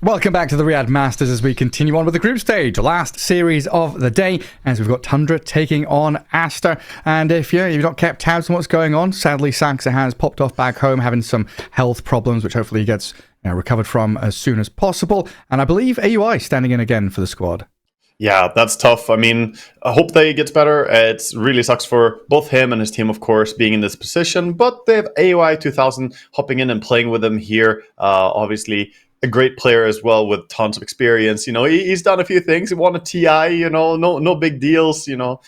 Welcome back to the Riyadh Masters as we continue on with the group stage. Last series of the day, as we've got Tundra taking on Aster. And if you've not kept tabs on what's going on, sadly Saxa has popped off back home having some health problems, which hopefully he gets recovered from as soon as possible. And I believe AUI standing in again for the squad. Yeah, that's tough. I mean, I hope that he gets better. It really sucks for both him and his team, of course, being in this position. But they have AUI 2000 hopping in and playing with him here. Obviously, a great player as well with tons of experience. You know, he's done a few things. He won a TI. You know, no big deals. You know,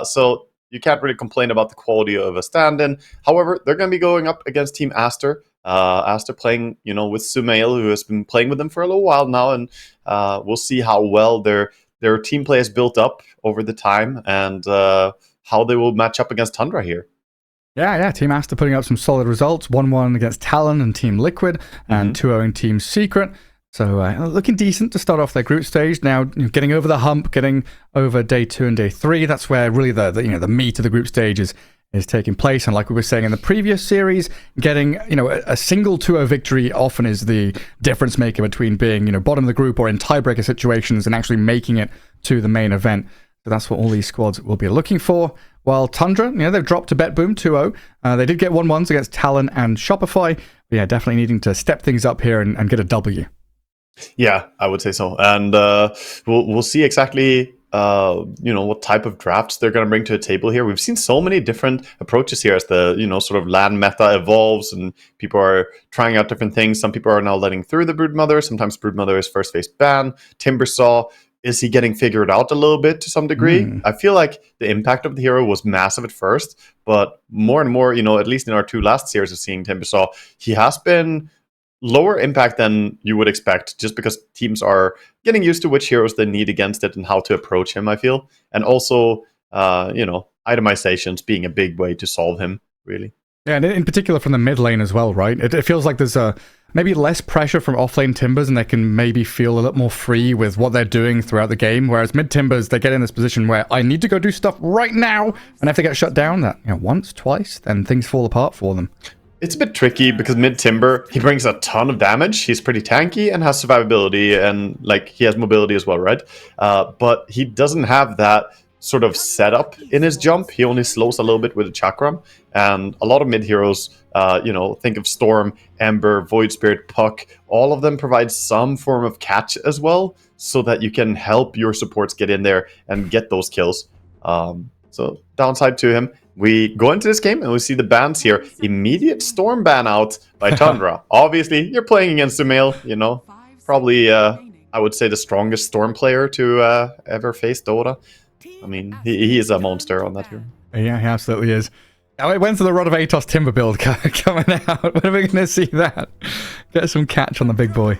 so you can't really complain about the quality of a stand-in. However, they're going to be going up against Team Aster. Aster playing, with Sumail, who has been playing with them for a little while now, and we'll see how well their team play has built up over the time and how they will match up against Tundra here. Yeah. Team Aster putting up some solid results. 1-1 against Talon and Team Liquid, and 2-0 in Team Secret. So looking decent to start off their group stage. Now getting over the hump, getting over day 2 and day 3. That's where really the meat of the group stage is taking place. And like we were saying in the previous series, getting a single 2-0 victory often is the difference maker between being bottom of the group or in tiebreaker situations and actually making it to the main event. So that's what all these squads will be looking for. While Tundra, they've dropped to BetBoom 2-0. They did get 1-1s against Talon and Shopify. But yeah, definitely needing to step things up here and get a W. Yeah, I would say so. And we'll see exactly what type of drafts they're going to bring to the table here. We've seen so many different approaches here as the sort of land meta evolves and people are trying out different things. Some people are now letting through the Broodmother. Sometimes Broodmother is first phase ban. Timbersaw, is he getting figured out a little bit to some degree? I feel like the impact of the hero was massive at first, but more and more, at least in our 2 last series of seeing Timbersaw, he has been lower impact than you would expect, just because teams are getting used to which heroes they need against it and how to approach him, I feel. And also, itemizations being a big way to solve him, really. Yeah, and in particular from the mid lane as well, right? It feels like there's maybe less pressure from offlane Timbers, and they can maybe feel a little more free with what they're doing throughout the game. Whereas mid Timbers, they get in this position where I need to go do stuff right now, and if they get shut down that once, twice, then things fall apart for them. It's a bit tricky because mid-Timber, he brings a ton of damage. He's pretty tanky and has survivability and he has mobility as well, right? But he doesn't have that sort of setup in his jump. He only slows a little bit with the Chakram. And a lot of mid-heroes, think of Storm, Ember, Void Spirit, Puck. All of them provide some form of catch as well so that you can help your supports get in there and get those kills. So downside to him. We go into this game and we see the bans here. Immediate Storm ban out by Tundra. Obviously, you're playing against Sumail, probably, I would say, the strongest Storm player to ever face Dota. I mean, he is a monster on that hero. Yeah, he absolutely is. When's the Rod of Atos Timber build coming out? When are we going to see that? Get some catch on the big boy.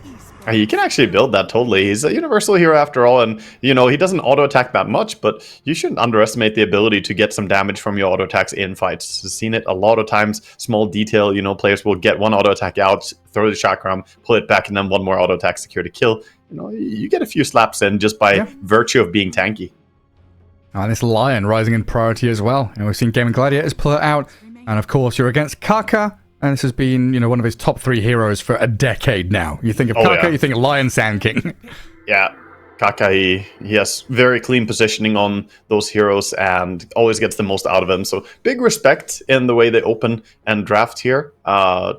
You can actually build that totally. He's a universal hero after all, and he doesn't auto attack that much, but you shouldn't underestimate the ability to get some damage from your auto attacks in fights. I've seen it a lot of times. Small detail, players will get one auto attack out, throw the chakram, pull it back, and then one more auto attack secure to kill. You get a few slaps in just by virtue of being tanky. And this Lion rising in priority as well. We've seen Gaming Gladiators pull it out, and of course you're against Kaka. And this has been, one of his top 3 heroes for a decade now. You think of Kaka, you think Lion Sand King. Yeah, Kaka, he has very clean positioning on those heroes and always gets the most out of them. So big respect in the way they open and draft here.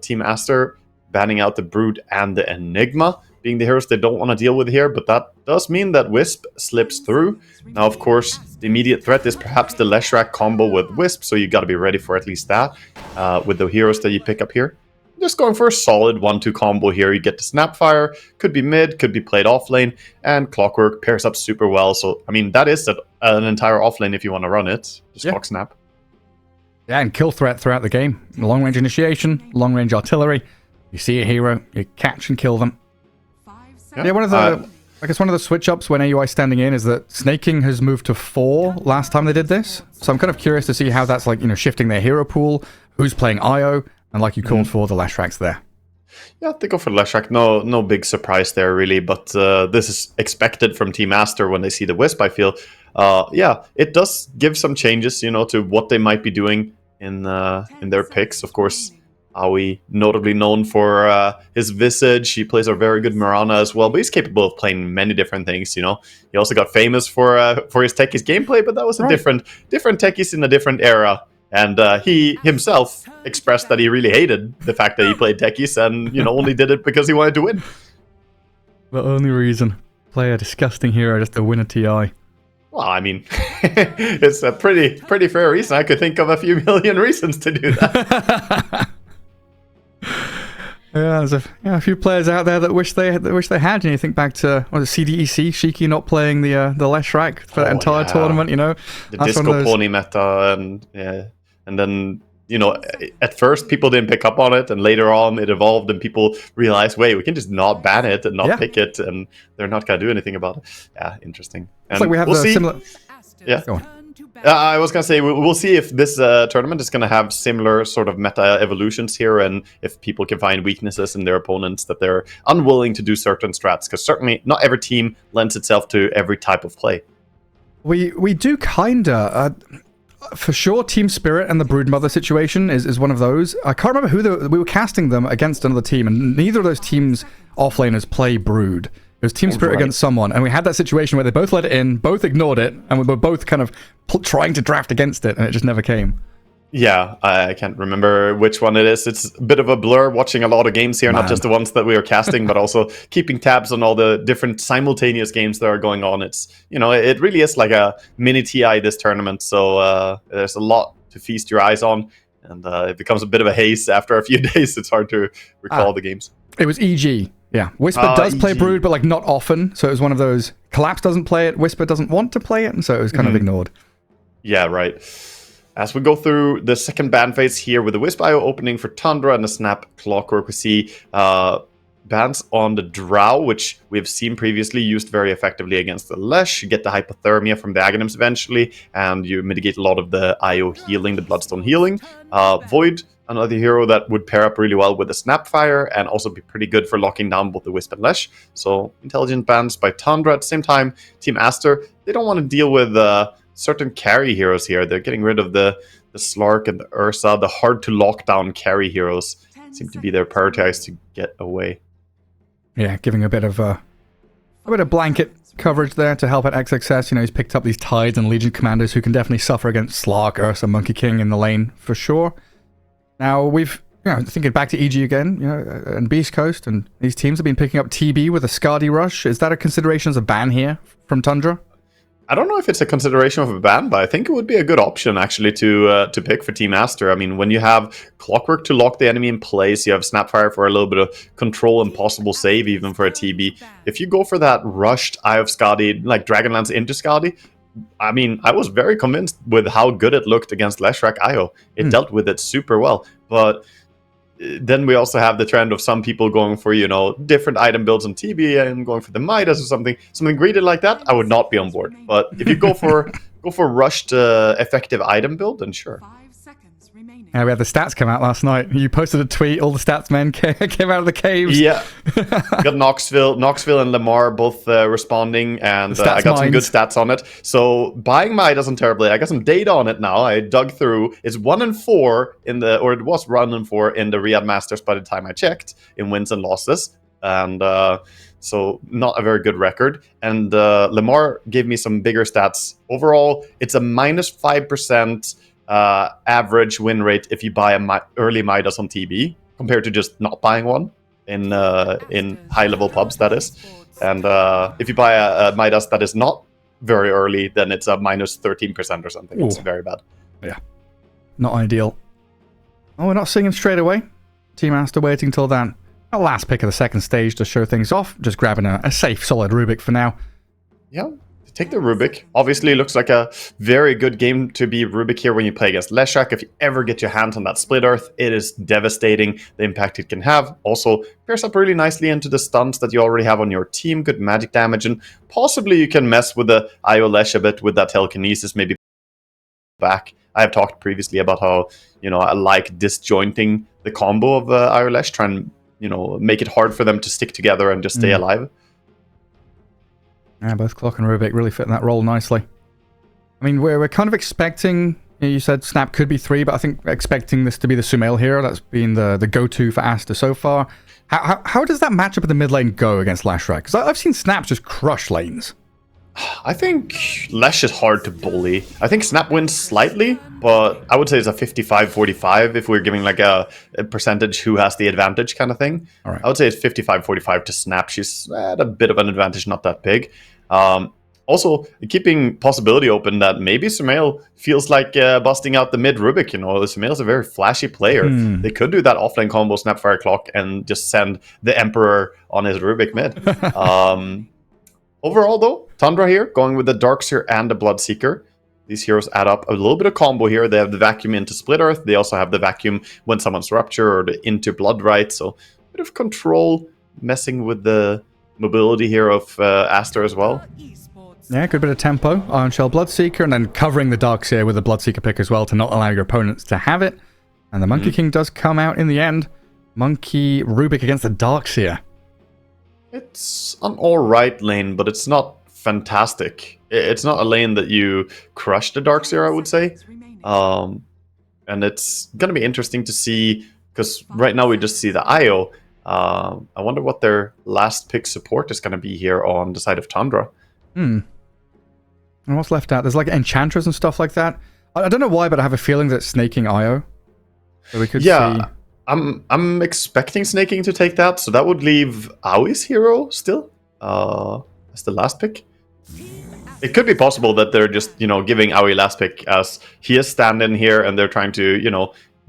Team Aster banning out the Brood and the Enigma, being the heroes they don't want to deal with here, but that does mean that Wisp slips through. Now, of course, the immediate threat is perhaps the Leshrac combo with Wisp, so you got to be ready for at least that with the heroes that you pick up here. Just going for a solid 1-2 combo here. You get the Snapfire, could be mid, could be played off lane, and Clockwork pairs up super well. So, I mean, that is an entire off lane if you want to run it. Just Clock Snap. Yeah, and kill threat throughout the game. Long range initiation, long range artillery. You see a hero, you catch and kill them. Yeah, one of the switch ups when AUI standing in is that snaking has moved to 4 last time they did this. So I'm kind of curious to see how that's shifting their hero pool, who's playing IO, and like you called for, the Leshracs there. Yeah, they go for Leshrac. No big surprise there really, but this is expected from Team Aster when they see the Wisp, I feel. It does give some changes, to what they might be doing in their picks. Of course, Aoi, notably known for his visage. He plays a very good Mirana as well, but he's capable of playing many different things. He also got famous for his Techies gameplay, but that was a different Techies in a different era. And he himself expressed that he really hated the fact that he played Techies and only did it because he wanted to win. The only reason. Play a disgusting hero just to win a TI. Well, I mean, it's a pretty fair reason. I could think of a few million reasons to do that. Yeah, there's a few players out there that wish they had. And you think back to CDEC, Shiki not playing the Leshrac for that entire tournament. The disco pony meta, and then at first people didn't pick up on it, and later on it evolved, and people realized, wait, we can just not ban it and not pick it, and they're not gonna do anything about it. Yeah, interesting. And it's like we have similar. Yeah. Go on. I was going to say, we'll see if this tournament is going to have similar sort of meta evolutions here, and if people can find weaknesses in their opponents that they're unwilling to do certain strats, because certainly not every team lends itself to every type of play. We do kinda... for sure, Team Spirit and the Broodmother situation is one of those. I can't remember who we were casting them against another team, and neither of those teams offlaners play Brood. It was Team Spirit against someone, and we had that situation where they both let it in, both ignored it, and we were both kind of trying to draft against it, and it just never came. Yeah, I can't remember which one it is. It's a bit of a blur watching a lot of games here, not just the ones that we are casting, but also keeping tabs on all the different simultaneous games that are going on. It's, it really is like a mini TI this tournament, so there's a lot to feast your eyes on, and it becomes a bit of a haze after a few days. It's hard to recall the games. It was EG. Yeah, Whisper does play Brood, but not often. So it was one of those. Collapse doesn't play it. Whisper doesn't want to play it, and so it was kind of ignored. Yeah, right. As we go through the second ban phase here with the Wisp IO opening for Tundra and the Snap Clockwork, we see bans on the Drow, which we've seen previously used very effectively against the Lesh. You get the hypothermia from the Aghanims eventually, and you mitigate a lot of the IO healing, the Bloodstone healing. Void, another hero that would pair up really well with the Snapfire and also be pretty good for locking down both the Wisp and Lesh. So intelligent bans by Tundra. At the same time, Team Aster, they don't want to deal with certain carry heroes here. They're getting rid of the Slark and the Ursa. The hard to lock down carry heroes seem to be their prioritized to get away. Yeah, giving a bit of blanket coverage there to help at XXS. He's picked up these Tides and Legion commanders who can definitely suffer against Slark, Ursa, Monkey King in the lane for sure. Now we've, thinking back to EG again, and Beast Coast, and these teams have been picking up TB with a Skadi Rush. Is that a consideration as a ban here from Tundra? I don't know if it's a consideration of a ban, but I think it would be a good option actually to pick for Team Aster. I mean, when you have Clockwork to lock the enemy in place, you have Snapfire for a little bit of control and possible save even for a TB. If you go for that rushed Eye of Skadi, like Dragonlance into Skadi, I mean, I was very convinced with how good it looked against Leshrac IO. It dealt with it super well, but then we also have the trend of some people going for, different item builds on TB and going for the Midas or something greedy like that. I would not be on board. But if you go for rushed effective item build, then sure. Yeah, we had the stats come out last night. You posted a tweet. All the stats men came out of the caves. Yeah, got Knoxville and Lamar both responding, and I got some good stats on it. So buying Midas isn't terribly. I got some data on it now. I dug through. It's 1-4 it was 1-4 in the Riyadh Masters by the time I checked in wins and losses, and so not a very good record. And Lamar gave me some bigger stats. Overall, it's a -5%. Average win rate if you buy a early Midas on TB compared to just not buying one in high level pubs, that is. And if you buy a Midas that is not very early, then it's a -13% or something. Ooh. It's very bad. Yeah, not ideal. Oh, we're not seeing him straight away. Team Aster waiting till then. A last pick of the second stage to show things off. Just grabbing a safe, solid Rubik for now. Yeah. Take the Rubik. Obviously, looks like a very good game to be Rubik here when you play against Leshrac. If you ever get your hands on that Split Earth, it is devastating, the impact it can have. Also, pairs up really nicely into the stuns that you already have on your team. Good magic damage, and possibly you can mess with the IO Lesh a bit with that telekinesis, maybe back. I have talked previously about how, I like disjointing the combo of IO Lesh, try and, make it hard for them to stick together and just stay alive. Yeah, both Clock and Rubik really fit that role nicely. I mean, we're kind of expecting You said Snap could be 3, but I think expecting this to be the Sumail hero. That's been the go-to for Aster so far. How does that matchup in the mid lane go against Leshrac? Because I've seen Snap just crush lanes. I think Lesh is hard to bully. I think Snap wins slightly, but I would say it's a 55-45 if we're giving like a percentage who has the advantage kind of thing. All right. I would say it's 55-45 to Snap. She's at a bit of an advantage, not that big. Also, keeping possibility open that maybe Sumail feels like busting out the mid Rubik. You know, Sumail's a very flashy player. They could do that offlane combo, Snapfire Clock, and just send the Emperor on his Rubik mid. Overall, though, Tundra here, going with the Darkseer and the Bloodseeker. These heroes add up a little bit of combo here. They have the vacuum into Split Earth. They also have the vacuum when someone's Rupture or the into Blood Right. So a bit of control, messing with the mobility here of Aster as well. Yeah, good bit of tempo. Iron Shell Bloodseeker, and then covering the Darkseer with a Bloodseeker pick as well to not allow your opponents to have it. And the Monkey King does come out in the end. Monkey Rubik against the Darkseer. It's an alright lane, but it's not fantastic. It's not a lane that you crush the Darkseer, I would say. And it's going to be interesting to see, because right now we just see the IO. I wonder what their last pick support is going to be here on the side of Tundra. And what's left out? There's like Enchantress and stuff like that. I don't know why, but I have a feeling that snaking IO. So we could see... I'm expecting Snaking to take that, so that would leave Aui's hero still as the last pick. It could be possible that they're just, giving Aui last pick as he is stand-in here, and they're trying to,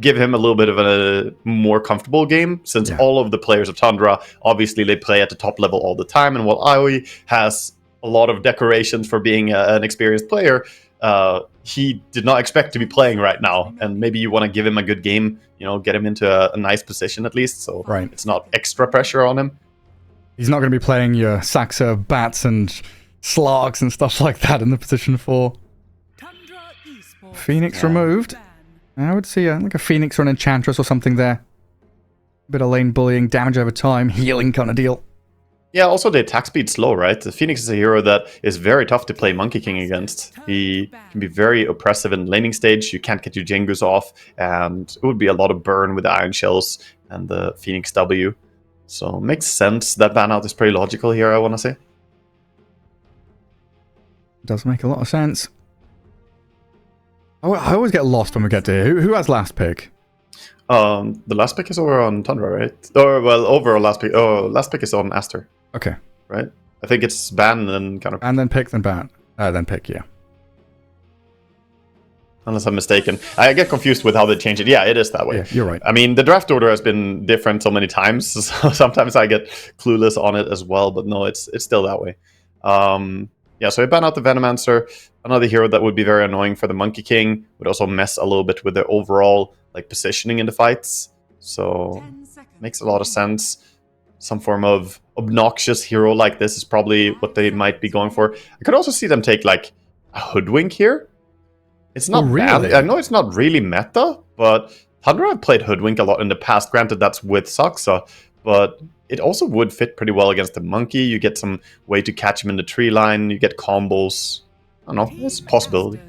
give him a little bit of a more comfortable game, since all of the players of Tundra, obviously they play at the top level all the time, and while Aui has a lot of decorations for being an experienced player, he did not expect to be playing right now, and maybe you want to give him a good game, get him into a nice position at least, so it's not extra pressure on him. He's not going to be playing your Saxa bats and Slarks and stuff like that in the position 4. Phoenix removed. I would see like a Phoenix or an Enchantress or something there. A bit of lane bullying, damage over time, healing kind of deal. Yeah, also the attack speed's slow, right? The Phoenix is a hero that is very tough to play Monkey King against. He can be very oppressive in laning stage. You can't get your Jengus off, and it would be a lot of burn with the Iron Shells and the Phoenix W. So it makes sense. That ban out is pretty logical here, I want to say. Does make a lot of sense. I always get lost when we get to here. Who has last pick? The last pick is over on Tundra, right? Or, well, overall last pick. Oh, last pick is on Aster. Okay. Right? I think it's ban and kind of... And then pick, then ban. Then pick, yeah. Unless I'm mistaken. I get confused with how they change it. Yeah, it is that way. Yeah, you're right. I mean, the draft order has been different so many times, so sometimes I get clueless on it as well, but no, it's still that way. Yeah, so I ban out the Venomancer, another hero that would be very annoying for the Monkey King, would also mess a little bit with the overall positioning in the fights. So makes a lot of sense. Some form of obnoxious hero like this is probably what they might be going for. I could also see them take a Hoodwink here. It's not really bad. I know it's not really meta, but Tundra have played Hoodwink a lot in the past. Granted, that's with Saxa, but it also would fit pretty well against the Monkey. You get some way to catch him in the tree line. You get combos. I don't know. It's a possibility.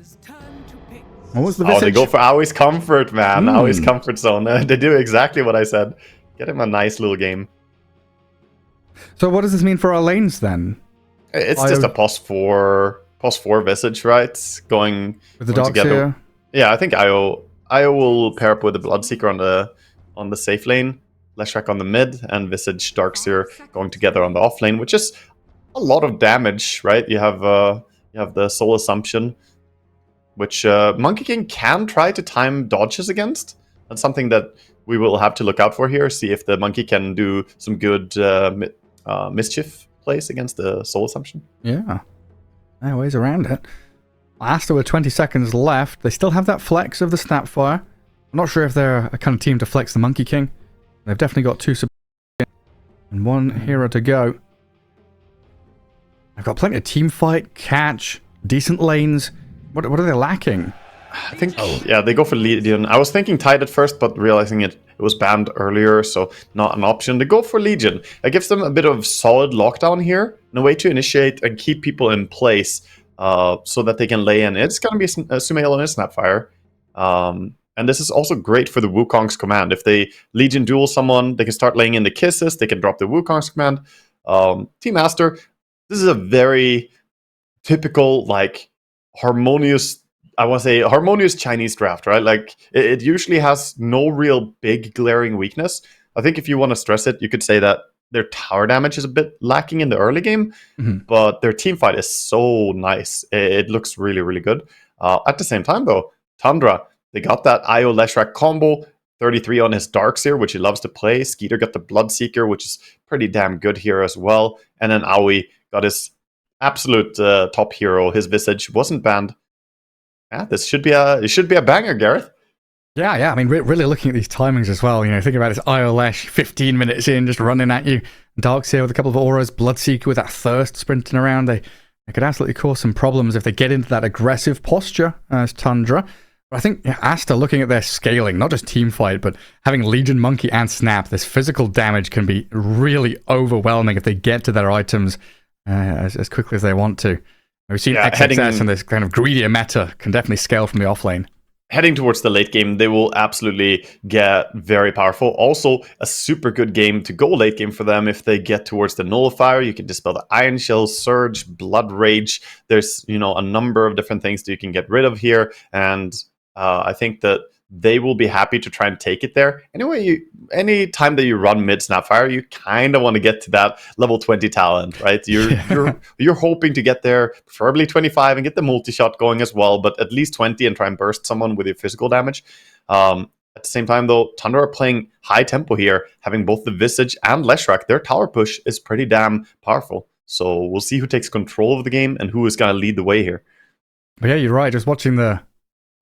What was the they go for Aui's comfort, man. Aui's comfort zone. They do exactly what I said. Get him a nice little game. So what does this mean for our lanes then? It's just a +4 Visage, right? Going with the together. Yeah, I think Io will pair up with the Bloodseeker on the safe lane, Leshrac on the mid, and Visage Darkseer going together on the off lane, which is a lot of damage, right? You have the Soul Assumption, which Monkey King can try to time dodges against. That's something that we will have to look out for here, see if the Monkey can do some good mischief plays against the Soul Assumption. Yeah. There are ways around it. Aster with 20 seconds left. They still have that flex of the Snapfire. I'm not sure if they're a kind of team to flex the Monkey King. They've definitely got 2 and 1 hero to go. I've got plenty of team fight, catch, decent lanes. What are they lacking? I think, they go for Legion. I was thinking Tide at first, but realizing it was banned earlier, so not an option. They go for Legion. It gives them a bit of solid lockdown here, and a way to initiate and keep people in place so that they can lay in. It's going to be a Sumail and a Snapfire. And this is also great for the Wukong's command. If they Legion duel someone, they can start laying in the kisses. They can drop the Wukong's command. Teamaster, this is a very typical, like, harmonious, I want to say harmonious Chinese draft, right? Like, it usually has no real big glaring weakness. I think if you want to stress it, you could say that their tower damage is a bit lacking in the early game, but their team fight is so nice. It looks really, really good. At the same time, though, Tundra, they got that IO Leshrac combo, 33 on his Darkseer, which he loves to play. Skeeter got the Bloodseeker, which is pretty damn good here as well. And then Aoi got his absolute top hero. His Visage wasn't banned. Yeah, it should be a banger, Gareth. Yeah. I mean, really looking at these timings as well. Think about this IO Lesh, 15 minutes in, just running at you. Darkseer with a couple of auras, Bloodseeker with that thirst sprinting around. They could absolutely cause some problems if they get into that aggressive posture as Tundra. But I think Aster, looking at their scaling, not just team fight, but having Legion, Monkey, and Snap, this physical damage can be really overwhelming if they get to their items as quickly as they want to. We've seen XXS and this kind of greedier meta can definitely scale from the offlane. Heading towards the late game, they will absolutely get very powerful. Also, a super good game to go late game for them if they get towards the Nullifier. You can dispel the Iron Shell, Surge, Blood Rage. There's, a number of different things that you can get rid of here. And I think that they will be happy to try and take it there. Anyway, any time that you run mid Snapfire, you kind of want to get to that level 20 talent, right? You're hoping to get there, preferably 25, and get the multi-shot going as well, but at least 20 and try and burst someone with your physical damage. At the same time, though, Tundra are playing high tempo here, having both the Visage and Leshrac. Their tower push is pretty damn powerful. So we'll see who takes control of the game and who is going to lead the way here. But yeah, you're right. Just watching the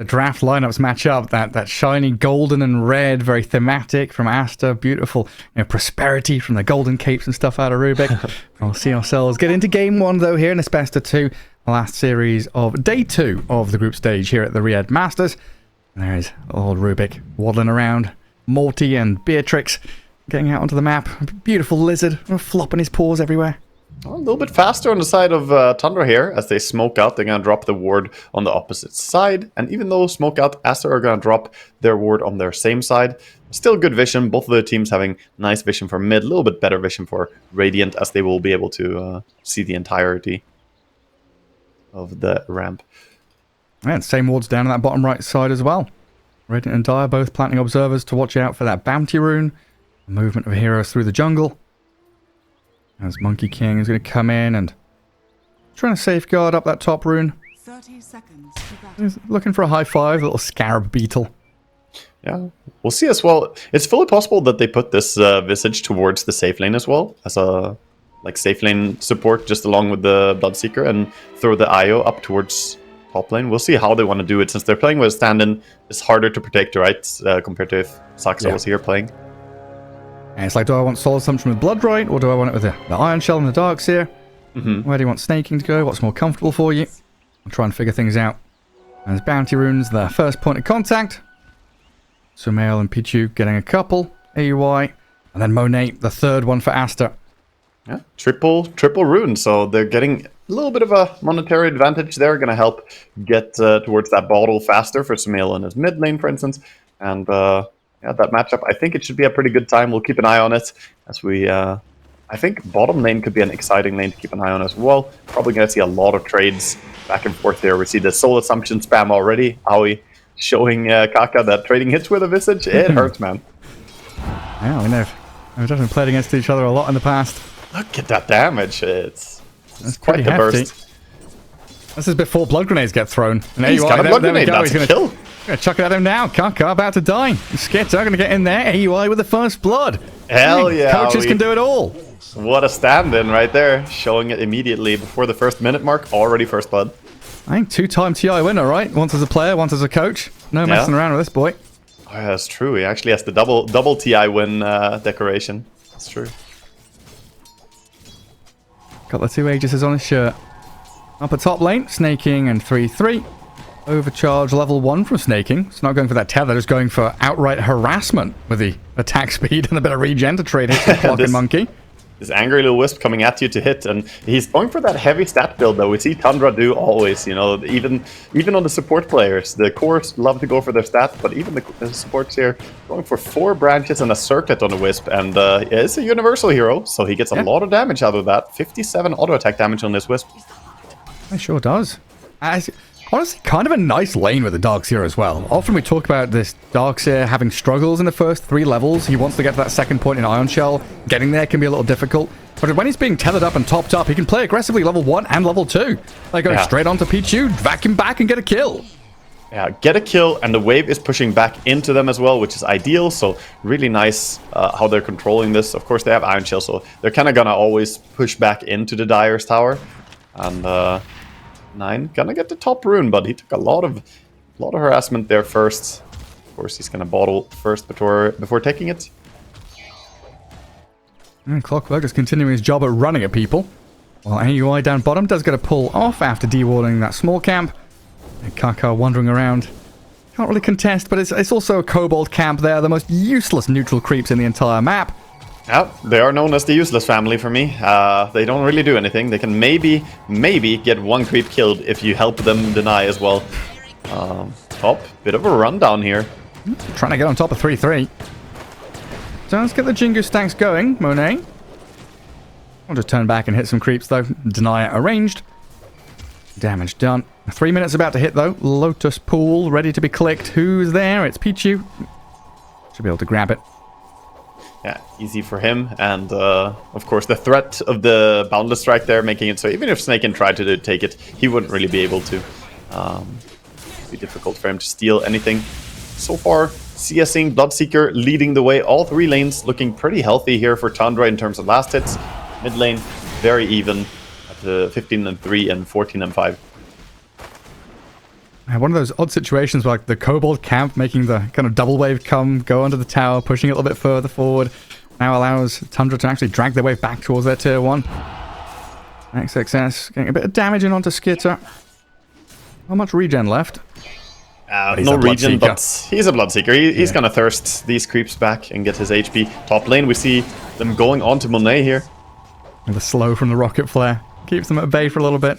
draft lineups match up, that shiny golden and red, very thematic from Aster, beautiful prosperity from the golden capes and stuff out of Rubik. We'll see ourselves get into game one, though, here in this best of two, the last series of day 2 of the group stage here at the Riyadh Masters. And there is old Rubik waddling around, Morty and Beatrix getting out onto the map. Beautiful lizard flopping his paws everywhere. A little bit faster on the side of Tundra here. As they smoke out, they're going to drop the ward on the opposite side. And even though smoke out, Aster are going to drop their ward on their same side. Still good vision. Both of the teams having nice vision for mid. A little bit better vision for Radiant, as they will be able to see the entirety of the ramp. And same wards down on that bottom right side as well. Radiant and Dire both planting observers to watch out for that bounty rune. The movement of heroes through the jungle. As Monkey King is going to come in and trying to safeguard up that top rune. 30 seconds. He's looking for a high five, little scarab beetle. Yeah, we'll see as well. It's fully possible that they put this Visage towards the safe lane as well, as a safe lane support just along with the Bloodseeker, and throw the IO up towards top lane. We'll see how they want to do it, since they're playing with a stand-in. It's harder to protect, right, compared to if Saxo was here playing. And it's like, do I want Soul Assumption with Blood Right, or do I want it with the Iron Shell and the Darkseer? Where do you want snaking to go? What's more comfortable for you? I'll try and figure things out. And there's Bounty Runes, the first point of contact. Sumail and Pichu getting a couple. AUI. And then Monet, the third one for Aster. Yeah, triple rune. So they're getting a little bit of a monetary advantage there. Going to help get towards that bottle faster for Sumail in his mid lane, for instance. And yeah, that matchup, I think it should be a pretty good time. We'll keep an eye on it, as we... I think bottom lane could be an exciting lane to keep an eye on as well. Probably going to see a lot of trades back and forth there. We see the Soul Assumption spam already. Aoi showing Kaka that trading hits with a Visage. It hurts, man. Yeah, we've definitely played against each other a lot in the past. Look at that damage. It's quite the hefty. burst. This is before blood grenades get thrown. And He's got a blood grenade. That's a kill. Gonna chuck it at him now. Kaka about to die. Skitter gonna get in there. AUI with the first blood. Hell yeah. Coaches can do it all. What a stand-in right there. Showing it immediately before the first minute mark. Already first blood. I think 2-time TI winner, right? Once as a player, once as a coach. No messing around with this boy. Oh, yeah, that's true. He actually has the double TI win decoration. That's true. Got the 2 Aegises on his shirt. Up at top lane, snaking and 3-3. Overcharge level 1 from snaking. It's not going for that tether, just going for outright harassment with the attack speed and a bit of regen to trade hit with blocking Monkey. this angry little wisp coming at you to hit, and he's going for that heavy stat build that we see Tundra do always. You know, even on the support players, the cores love to go for their stats, but even the supports here going for 4 branches and a circlet on the wisp, and it's a universal hero, so he gets a lot of damage out of that. 57 auto attack damage on this wisp. It sure does. Honestly, kind of a nice lane with the Darkseer as well. Often we talk about this Darkseer having struggles in the first 3 levels. He wants to get to that second point in Ion Shell. Getting there can be a little difficult. But when he's being tethered up and topped up, he can play aggressively level 1 and level 2. Like go straight onto Pichu, vacuum back and get a kill. Yeah, get a kill, and the wave is pushing back into them as well, which is ideal. So really nice how they're controlling this. Of course, they have Ion Shell, so they're kind of going to always push back into the Dyer's tower. And 9 gonna get the top rune, but he took a lot of harassment there first. Of course, he's gonna bottle first before taking it. And Clockwork is continuing his job at running at people. While AUI down bottom does get a pull off after dewalling that small camp. And Kaka wandering around. Can't really contest, but it's also a kobold camp there, the most useless neutral creeps in the entire map. Yeah, they are known as the useless family for me. They don't really do anything. They can maybe get 1 creep killed if you help them deny as well. Top, bit of a rundown here. Trying to get on top of 3-3. So let's get the Jingu stacks going, Monet. I'll just turn back and hit some creeps though. Deny it arranged. Damage done. 3 minutes about to hit though. Lotus Pool ready to be clicked. Who's there? It's Pichu. Should be able to grab it. Yeah, easy for him, and of course the threat of the Boundless Strike there, making it so even if Snaken tried to take it, he wouldn't really be able to. It'd be difficult for him to steal anything. So far, CSing Bloodseeker leading the way. All 3 lanes looking pretty healthy here for Tundra in terms of last hits. Mid lane, very even at the 15-3 and 14-5. One of those odd situations where like the Kobold camp making the kind of double wave go under the tower, pushing it a little bit further forward, now allows Tundra to actually drag their wave back towards their tier 1. XXS getting a bit of damage in onto Skitter. Not much regen left. No regen, but he's a Bloodseeker. He's gonna thirst these creeps back and get his HP. Top lane, we see them going on to Monet here. And the slow from the rocket flare keeps them at bay for a little bit.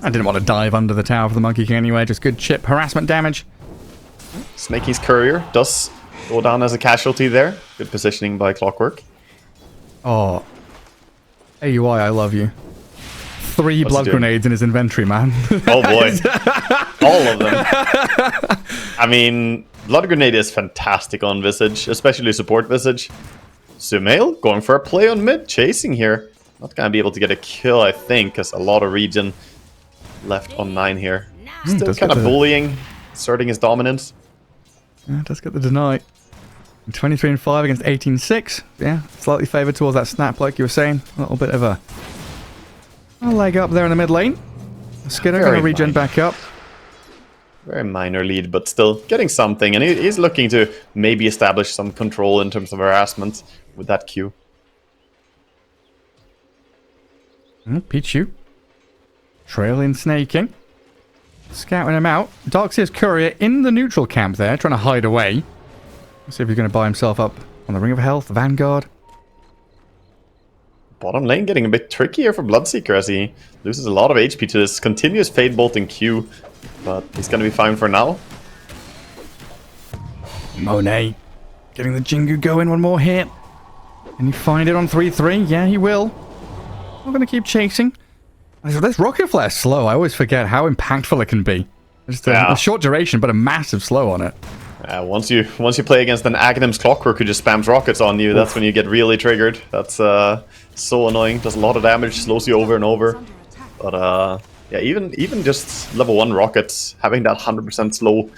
I didn't want to dive under the tower for the Monkey King anyway, just good chip harassment damage. Snakey's courier does go down as a casualty there. Good positioning by Clockwork. Oh. AUI, I love you. 3 blood grenades in his inventory, man. Oh boy. All of them. I mean, Blood Grenade is fantastic on Visage, especially support Visage. Sumail going for a play on mid, chasing here. Not gonna be able to get a kill, I think, because a lot of regen left on 9 here. Still kind of bullying, asserting his dominance. Yeah, does get the deny. 23-5 against 18-6. Yeah, slightly favoured towards that snap, like you were saying. A little bit of a leg up there in the mid lane. Skidder going to regen back up. Very minor lead, but still getting something. And he's looking to maybe establish some control in terms of harassment with that Q. Pichu. Trailing Snaking. Scouting him out. Darkseer's courier in the neutral camp there, trying to hide away. Let's see if he's going to buy himself up on the Ring of Health, Vanguard. Bottom lane getting a bit trickier for Bloodseeker as he loses a lot of HP to this continuous Fade Bolt and Q. But he's going to be fine for now. Monet getting the Jingu going, one more hit. Can he find it on 3-3? Yeah, he will. We're going to keep chasing. This rocket flare slow. I always forget how impactful it can be. Just a short duration, but a massive slow on it. Once you play against an Aghanim's Clockwork who just spams rockets on you, that's when you get really triggered. That's so annoying. Does a lot of damage, slows you over and over. But yeah, even just level 1 rockets, having that 100% slow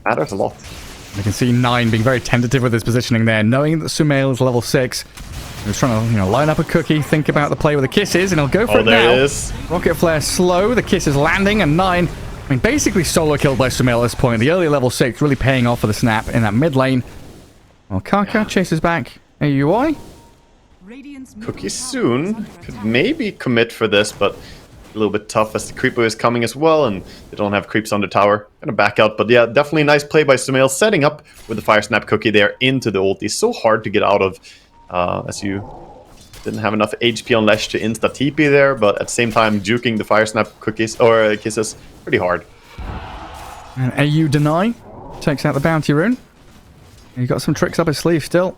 matters a lot. You can see 9 being very tentative with his positioning there, knowing that Sumail is level 6. He's trying to, line up a cookie, think about the play with the kisses, and he'll go for it now. There it is. Rocket flare slow, the kiss is landing, and 9. I mean, basically solo killed by Sumail at this point. The early level 6 really paying off for the snap in that mid lane. Well, Kaka chases back AUI. Cookie soon could maybe commit for this, but a little bit tough as the creeper is coming as well, and they don't have creeps on the tower. Gonna back out, but yeah, definitely a nice play by Sumail, setting up with the Fire Snap Cookie there into the ult. He's so hard to get out of as you Didn't have enough HP on Lesh to insta TP there, but at the same time juking the Fire Snap cookies or kisses pretty hard. And AU Deny takes out the bounty rune. He got some tricks up his sleeve still.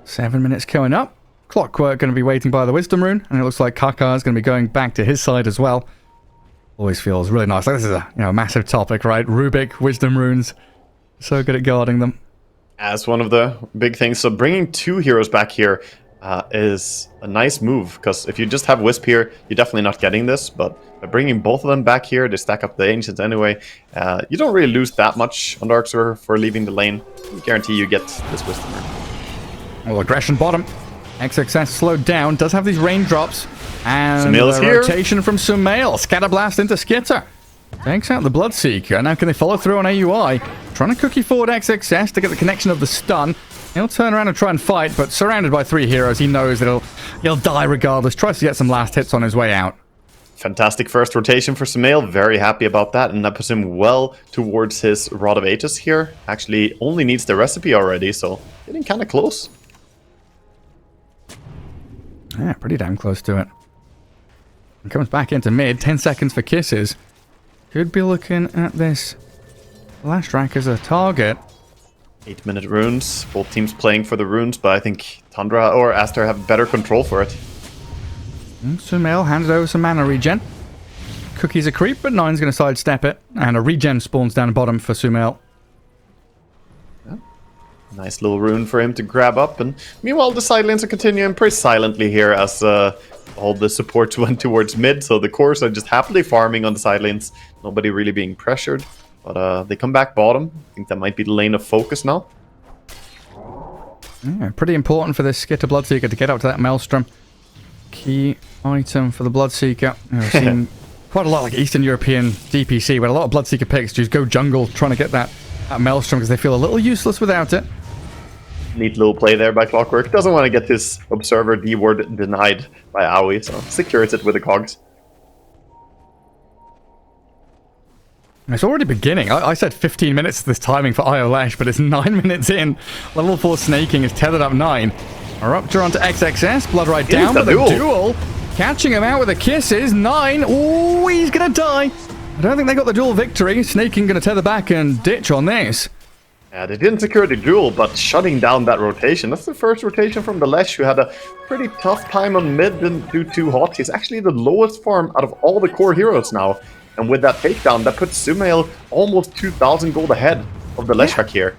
7 minutes coming up. Clockwork going to be waiting by the Wisdom rune, and it looks like Kaka is going to be going back to his side as well. Always feels really nice. Like this is a massive topic, right? Rubik, Wisdom runes, so good at guarding them. As one of the big things, so bringing 2 heroes back here is a nice move, because if you just have Wisp here, you're definitely not getting this, but by bringing both of them back here, they stack up the Ancients anyway, you don't really lose that much on Darkseer for leaving the lane. I guarantee you get this Wisdom rune. Well, aggression bottom. XXS slowed down, does have these raindrops, and Sumail's the here. rotation from Sumail. Scatterblast into Skitter. Takes out the Bloodseeker. Now can they follow through on AUI? Trying to cookie forward XXS to get the connection of the stun. He'll turn around and try and fight, but surrounded by 3 heroes, he knows that he'll die regardless. Tries to get some last hits on his way out. Fantastic first rotation for Sumail. Very happy about that, and that puts him well towards his Rod of Aegis here. Actually, only needs the recipe already, so getting kind of close. Yeah, pretty damn close to it. He comes back into mid. 10 seconds for kisses. Could be looking at this Lash Rack as a target. 8-minute runes. Both teams playing for the runes, but I think Tundra or Aster have better control for it. Sumail handed over some mana regen. Cookie's a creep, but Nine's going to sidestep it. And a regen spawns down the bottom for Sumail. Yeah. Nice little rune for him to grab up. And meanwhile, the side lanes are continuing pretty silently here as all the supports went towards mid. So the cores are just happily farming on the side lanes. Nobody really being pressured. But they come back bottom. I think that might be the lane of focus now. Yeah, pretty important for this Skitter Bloodseeker to get up to that Maelstrom. Key item for the Bloodseeker. We've seen quite a lot like Eastern European DPC, where a lot of Bloodseeker picks just go jungle trying to get that Maelstrom because they feel a little useless without it. Neat little play there by Clockwork. Doesn't want to get his Observer D-word denied by Aoi, so secures it with the cogs. It's already beginning. I said 15 minutes this timing for IO Lash, but it's 9 minutes in. Level 4 snaking is tethered up 9. Rupture onto XXS. Blood right down, but the duel. Catching him out with the kisses. 9. Ooh, he's going to die. I don't think they got the duel victory. Snaking going to tether back and ditch on this. Yeah, they didn't secure the duel, but shutting down that rotation. That's the first rotation from the Lesh, who had a pretty tough time on mid, didn't do too hot. He's actually the lowest farm out of all the core heroes now. And with that takedown, that puts Sumail almost 2,000 gold ahead of the Leshrac here.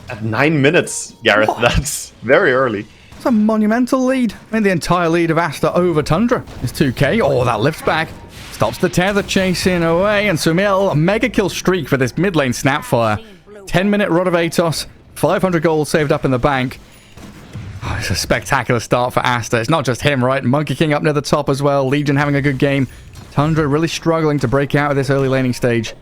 At 9 minutes, Gareth, that's very early. It's a monumental lead. I mean, the entire lead of Aster over Tundra is 2k. Oh, that lifts back. Stops the tether chasing away. And Sumail, a mega kill streak for this mid lane Snapfire. 10-minute Rod of Atos. 500 gold saved up in the bank. Oh, it's a spectacular start for Aster. It's not just him, right? Monkey King up near the top as well. Legion having a good game. Tundra really struggling to break out of this early laning stage.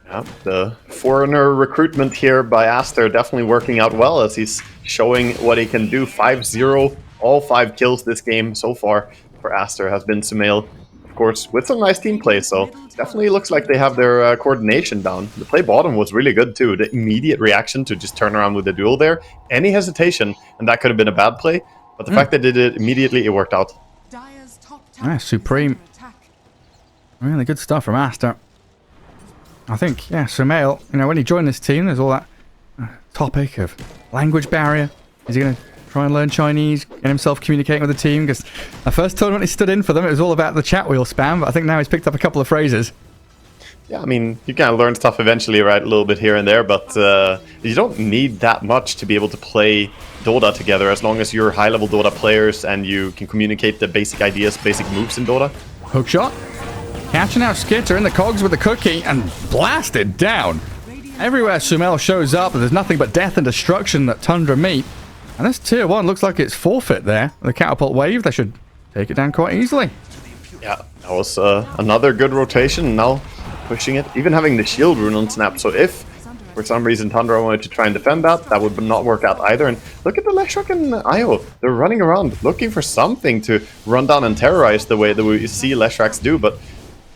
Yeah, the foreigner recruitment here by Aster definitely working out well as he's showing what he can do. 5-0, all 5 kills this game so far for Aster has been Sumail. Of course, with some nice team play, so definitely looks like they have their coordination down. The play bottom was really good too. The immediate reaction to just turn around with the duel there. Any hesitation, and that could have been a bad play, but the fact they did it immediately, it worked out. Supreme. Really good stuff from Aster. I think, yeah, Sumail, when he joined this team, there's all that topic of language barrier. Is he going to try and learn Chinese, get himself communicating with the team? Because the first tournament he stood in for them, it was all about the chat wheel spam, but I think now he's picked up a couple of phrases. Yeah, I mean, you kind of learn stuff eventually, right? A little bit here and there, but you don't need that much to be able to play Dota together, as long as you're high-level Dota players and you can communicate the basic ideas, basic moves in Dota. Hook shot. Catching out Skitter in the cogs with the cookie and blasted down. Everywhere Sumail shows up, there's nothing but death and destruction that Tundra meet. And this tier 1 looks like it's forfeit there. The catapult wave, they should take it down quite easily. Yeah, that was another good rotation. Now pushing it, even having the shield rune on Snap. So if for some reason Tundra wanted to try and defend that, that would not work out either. And look at the Leshrac and Io. They're running around looking for something to run down and terrorize the way that we see Leshracs do, but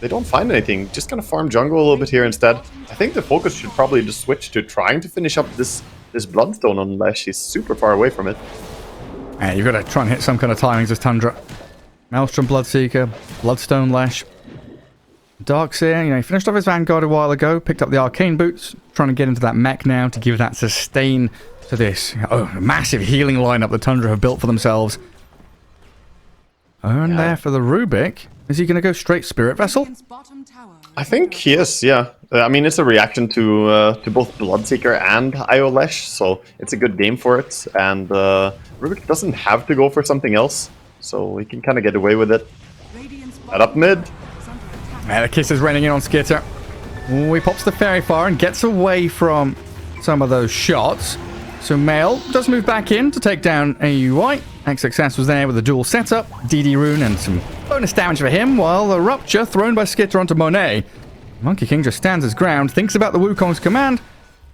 they don't find anything. Just gonna farm jungle a little bit here instead. I think the focus should probably just switch to trying to finish up this this Bloodstone unless she's super far away from it. Yeah, you've got to try and hit some kind of timings as Tundra. Maelstrom, Bloodseeker, Bloodstone Lash. Darkseer, you know, he finished off his Vanguard a while ago, picked up the Arcane Boots, trying to get into that mech now to give that sustain to this massive healing lineup that Tundra have built for themselves. And there for the Rubik. Is he going to go straight Spirit Vessel? I think he is, yeah. I mean, it's a reaction to both Bloodseeker and IO Lash, so it's a good game for it. And Rubik doesn't have to go for something else, so he can kind of get away with it. Head up mid. The kiss is raining in on Skitter. Ooh, he pops the Fairy Fire and gets away from some of those shots. So Mail does move back in to take down AUI. XXS was there with a dual setup, DD Rune and some bonus damage for him, while the Rupture thrown by Skitter onto Monet. Monkey King just stands his ground, thinks about the Wukong's command,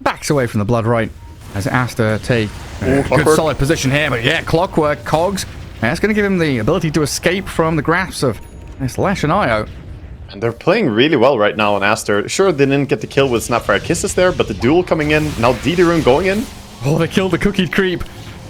backs away from the Bloodright as Aster take a good solid position here. But yeah, Clockwork, Cogs, that's going to give him the ability to escape from the grasps of this Lash and Io. And they're playing really well right now on Aster. Sure, they didn't get the kill with Snapfire Kisses there, but the duel coming in, now DD Rune going in. Oh, they killed the Cookie Creep.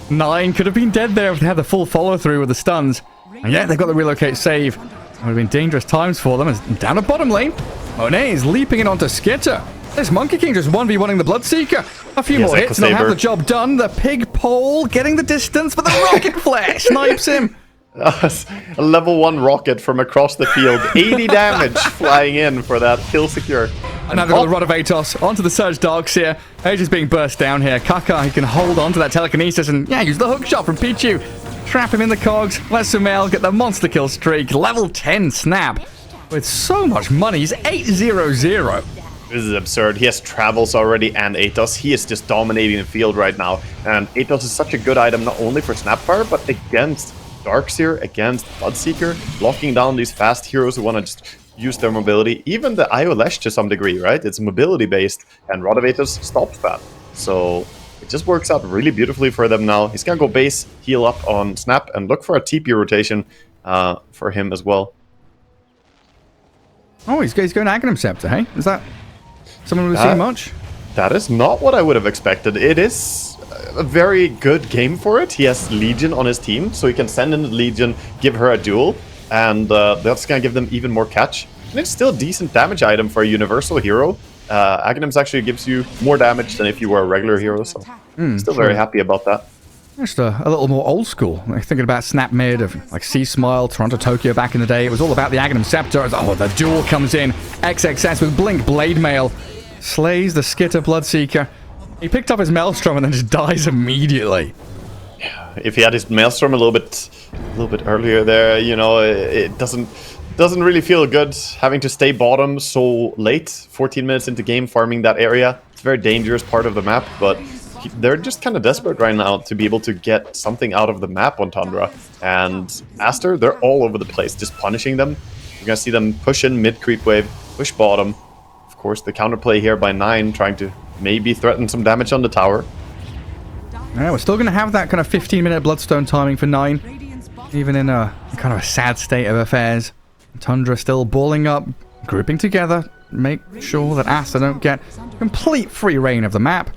9 could have been dead there if they had the full follow-through with the stuns. And yet they've got the relocate save. It would have been dangerous times for them. As down at bottom lane, Monet is leaping in onto Skitter. This Monkey King just 1v1ing the Bloodseeker. A few more hits and they'll have the job done. The Pig Pole getting the distance, but the Rocket Flare snipes him. A level 1 rocket from across the field. 80 damage flying in for that kill secure. And now they've got the Rod of Atos onto the Surge Darkseer. Age is being burst down here. Kaka, he can hold on to that telekinesis and, yeah, use the hook shot from Pichu. Trap him in the cogs. Let Sumail get the monster kill streak. Level 10 Snap. With so much money, he's 8-0-0. This is absurd. He has Travels already and Atos. He is just dominating the field right now. And Atos is such a good item not only for Snapfire, but against Darkseer, against Bloodseeker, locking down these fast heroes who want to just use their mobility. Even the IO Lash to some degree, right? It's mobility based, and Rod of Atos stops that. So it just works out really beautifully for them now. He's gonna go base, heal up on Snap, and look for a TP rotation for him as well. Oh, he's going Aghanim Scepter, hey? Is that someone we've seen much? That is not what I would have expected. It is a very good game for it. He has Legion on his team, so he can send in the Legion, give her a duel, and that's going to give them even more catch. And it's still a decent damage item for a universal hero. Aghanims actually gives you more damage than if you were a regular hero, so still very happy about that. Just a little more old school. Like thinking about Snap Mid of like Sea Smile, Toronto, Tokyo back in the day. It was all about the Aghanim Scepter. Oh, the duel comes in. XXS with Blink Blade Mail slays the Skitter Bloodseeker. He picked up his Maelstrom and then just dies immediately. Yeah, if he had his Maelstrom a little bit earlier there, you know, it doesn't really feel good having to stay bottom so late. 14 minutes into game, farming that area. It's a very dangerous part of the map, but they're just kind of desperate right now to be able to get something out of the map on Tundra. And Aster, they're all over the place, just punishing them. You're gonna see them push in mid creep wave, push bottom. Of course, the counterplay here by 9, trying to maybe threaten some damage on the tower. Yeah, we're still going to have that kind of 15-minute Bloodstone timing for 9, even in a kind of a sad state of affairs. Tundra still balling up, grouping together, make sure that Aster don't get complete free reign of the map.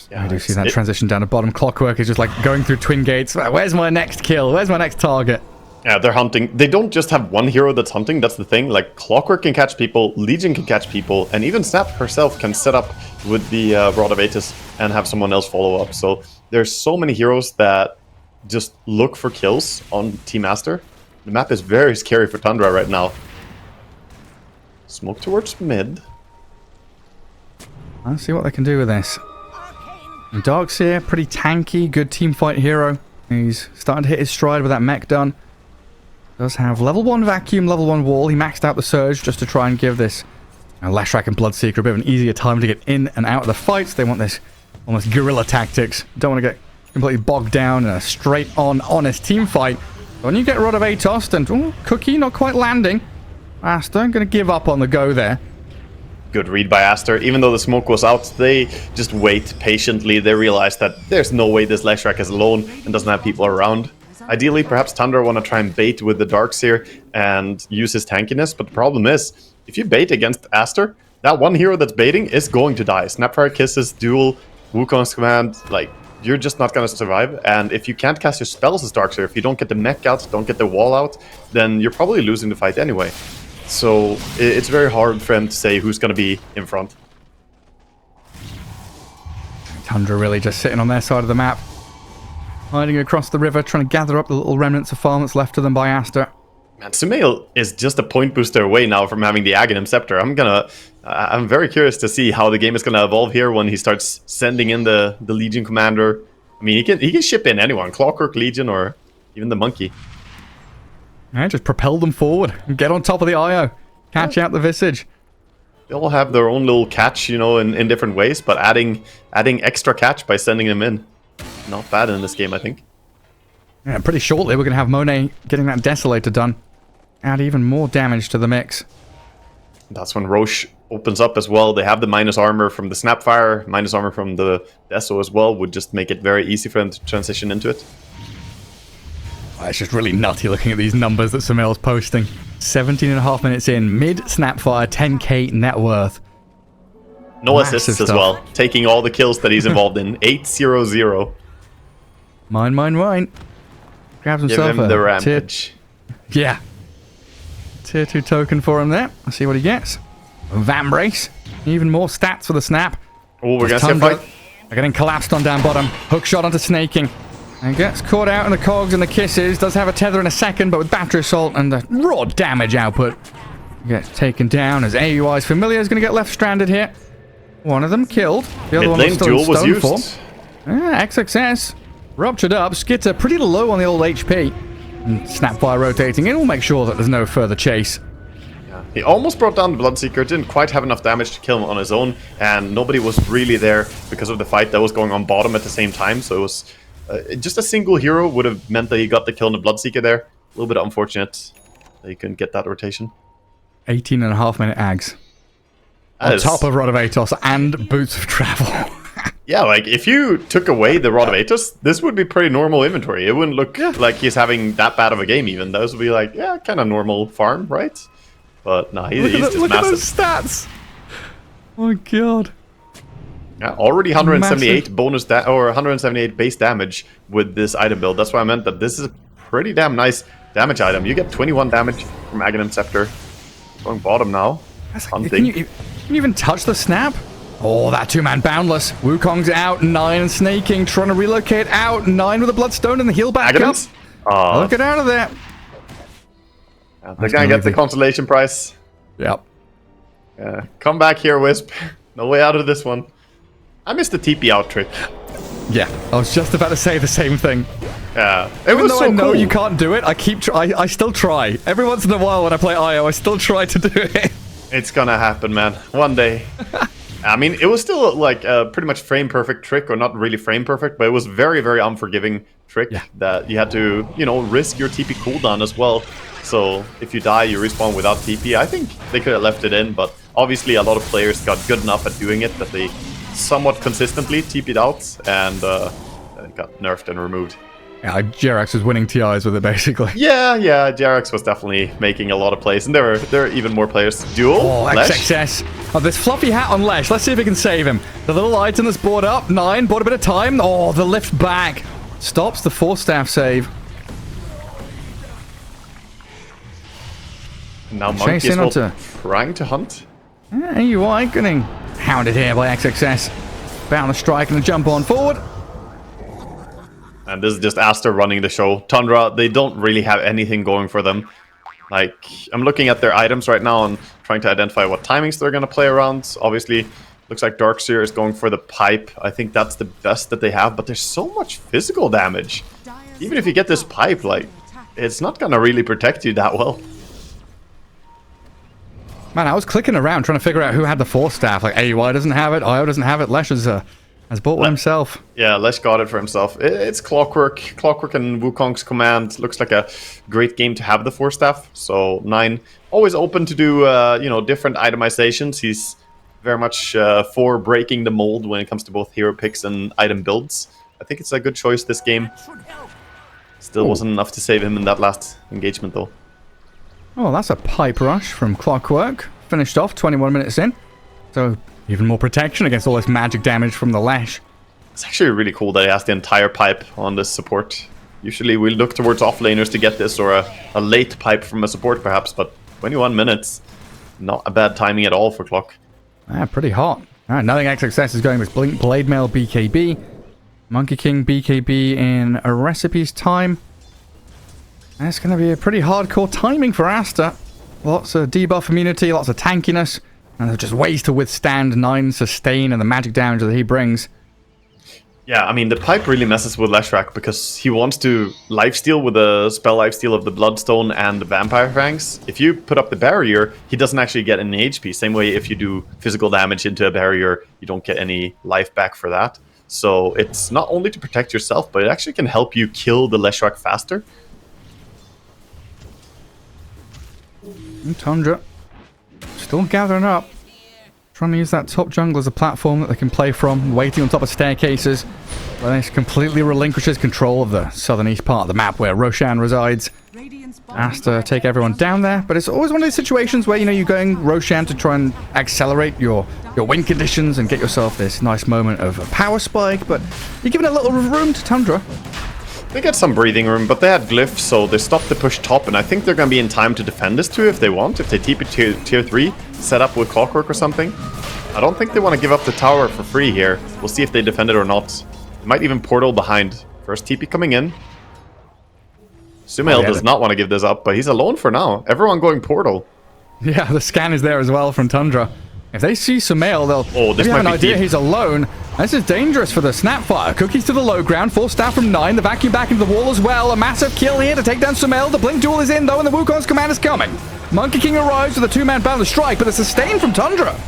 Yeah, I do see that transition down to bottom. Clockwork is just like going through twin gates. Where's my next kill? Where's my next target? Yeah, they're hunting. They don't just have one hero that's hunting, that's the thing. Like, Clockwork can catch people, Legion can catch people, and even Snap herself can set up with the Rod of Atos and have someone else follow up. So there's so many heroes that just look for kills on teamaster. The map is very scary for Tundra right now. Smoke towards mid. Let's see what they can do with this. Darkseer, pretty tanky, good teamfight hero. He's starting to hit his stride with that mech done. Does have level 1 vacuum, level 1 wall. He maxed out the surge just to try and give this Lashrak and Bloodseeker a bit of an easier time to get in and out of the fights. They want this almost guerrilla tactics. Don't want to get completely bogged down in a straight-on, honest team fight. But when you get Rod of Atos and Cookie not quite landing, Aster going to give up on the go there. Good read by Aster. Even though the smoke was out, they just wait patiently. They realize that there's no way this Lashrak is alone and doesn't have people around. Ideally, perhaps Tundra want to try and bait with the Darkseer and use his tankiness, but the problem is, if you bait against Aster, that one hero that's baiting is going to die. Snapfire Kisses, dual, Wukong's command, like, you're just not going to survive. And if you can't cast your spells as Darkseer, if you don't get the mech out, don't get the wall out, then you're probably losing the fight anyway. So it's very hard for him to say who's going to be in front. Tundra really just sitting on their side of the map. Hiding across the river, trying to gather up the little remnants of farm that's left to them by Aster. Man, Sumail is just a point booster away now from having the Aghanim Scepter. I'm very curious to see how the game is gonna evolve here when he starts sending in the Legion Commander. I mean, he can ship in anyone, Clockwork, Legion, or even the Monkey. Yeah, just propel them forward and get on top of the IO. Catch out the Visage. They all have their own little catch, you know, in different ways, but adding extra catch by sending them in. Not bad in this game, I think. Yeah, pretty shortly we're going to have Monet getting that Desolator done. Add even more damage to the mix. That's when Roche opens up as well. They have the minus armor from the Snapfire, minus armor from the Deso as well, would just make it very easy for them to transition into it. Oh, it's just really nutty looking at these numbers that Sumail's posting. 17.5 minutes in, mid-Snapfire, 10k net worth. No Massive assists as stuff. well, taking all the kills that he's involved in. 8-0-0. Mine. Grabs Give himself him the a rampage. tier 2 token for him there. Let's see what he gets. Vambrace. Even more stats for the snap. Oh, we're going to see a Tundra. fight. They're getting collapsed on down bottom. Hook shot onto Snaking. And gets caught out in the cogs and the kisses. Does have a tether in a second, but with battery assault and the raw damage output. Gets taken down as AUI's Familiar is going to get left stranded here. One of them killed. The other one was Mid-lane still in duel was stone form. used. XXS. Ruptured up. Skitter pretty low on the old HP. And Snapfire rotating in will make sure that there's no further chase. He almost brought down the Bloodseeker, didn't quite have enough damage to kill him on his own, and nobody was really there because of the fight that was going on bottom at the same time, so it was just a single hero would have meant that he got the kill on the Bloodseeker there. A little bit unfortunate that he couldn't get that rotation. 18.5 minute ags. On top of Rod of Atos and Boots of Travel. Yeah, like, if you took away the Rod of Atos, this would be pretty normal inventory. It wouldn't look like he's having that bad of a game even. Those would be like, yeah, kind of normal farm, right? But no, he's just look massive. at those stats! Oh god. Yeah, already 178 Massive. bonus or 178 base damage with this item build. That's why I meant that this is a pretty damn nice damage item. You get 21 damage from Aghanim Scepter. Going bottom now. Can you even touch the snap? Oh, that two-man boundless. Wukong's out, 9 and Snaking, trying to relocate out, 9 with a Bloodstone and the heal back Aghanims? up. Look it out of there. They're gonna get the consolation prize. Yep. Come back here, Wisp. No way out of this one. I missed the TP out trick. Yeah, I was just about to say the same thing. Yeah, Even though I know you can't do it, I still try. Every once in a while when I play IO, I still try to do it. It's gonna happen, man. One day. I mean, it was still like a pretty much frame perfect trick, or not really frame perfect, but it was very, very unforgiving trick that you had to, you know, risk your TP cooldown as well. So if you die, you respawn without TP. I think they could have left it in, but obviously a lot of players got good enough at doing it that they somewhat consistently TP'd out, and it got nerfed and removed. Yeah, Jerax was winning TIs with it, basically. Yeah, Jerax was definitely making a lot of plays, and there are even more players. Duel, Oh, Lesh. XXS. Oh, this fluffy hat on Lesh. Let's see if we can save him. The little item that's brought up. 9, bought a bit of time. Oh, the lift back. Stops the 4-staff save. Now Monkey is trying to hunt. AUI getting hounded here by XXS. Bound to strike and a jump on forward. And this is just Aster running the show. Tundra, they don't really have anything going for them. Like, I'm looking at their items right now and trying to identify what timings they're going to play around. Obviously, looks like Darkseer is going for the pipe. I think that's the best that they have, but there's so much physical damage. Even if you get this pipe, like, it's not going to really protect you that well. Man, I was clicking around trying to figure out who had the 4-staff. Like, AUI doesn't have it, IO doesn't have it, Lesh has bought one himself. Yeah, Lesh got it for himself. It's Clockwork. Clockwork and Wukong's command. Looks like a great game to have the 4-staff. So 9, always open to do you know, different itemizations. He's very much for breaking the mold when it comes to both hero picks and item builds. I think it's a good choice this game. Still wasn't enough to save him in that last engagement, though. Oh, that's a pipe rush from Clockwork. Finished off 21 minutes in. So even more protection against all this magic damage from the Lesh. It's actually really cool that he has the entire pipe on this support. Usually we look towards offlaners to get this, or a late pipe from a support perhaps, but 21 minutes, not a bad timing at all for Clock. Pretty hot. Nothing X Success is going with Blink Blade Mail BKB. Monkey King BKB in a recipe's time. That's going to be a pretty hardcore timing for Aster. Lots of debuff immunity, lots of tankiness, and there's just ways to withstand 9 sustain and the magic damage that he brings. Yeah, I mean, the pipe really messes with Leshrac because he wants to lifesteal with a spell lifesteal of the Bloodstone and the Vampire Fangs. If you put up the barrier, he doesn't actually get any HP. Same way if you do physical damage into a barrier, you don't get any life back for that. So it's not only to protect yourself, but it actually can help you kill the Leshrac faster. And Tundra still gathering up. Trying to use that top jungle as a platform that they can play from, waiting on top of staircases. Where this completely relinquishes control of the southern east part of the map where Roshan resides. Aster take everyone down there, but it's always one of those situations where, you know, you're going Roshan to try and accelerate your win conditions and get yourself this nice moment of a power spike, but you're giving a little room to Tundra. They get some breathing room, but they had glyphs, so they stopped the push top, and I think they're going to be in time to defend this too if they want. If they TP tier 3, set up with Clockwork or something. I don't think they want to give up the tower for free here. We'll see if they defend it or not. They might even portal behind. First TP coming in. Sumail does not want to give this up, but he's alone for now. Everyone going portal. Yeah, the scan is there as well from Tundra. If they see Sumail, they'll this have might an be idea deep. He's alone. This is dangerous for the Snapfire. Cookies to the low ground, force staff from 9, the vacuum back into the wall as well. A massive kill here to take down Sumail. The Blink Duel is in though, and the Wukong's command is coming. Monkey King arrives with a 2-man balance strike, but the sustain from Tundra.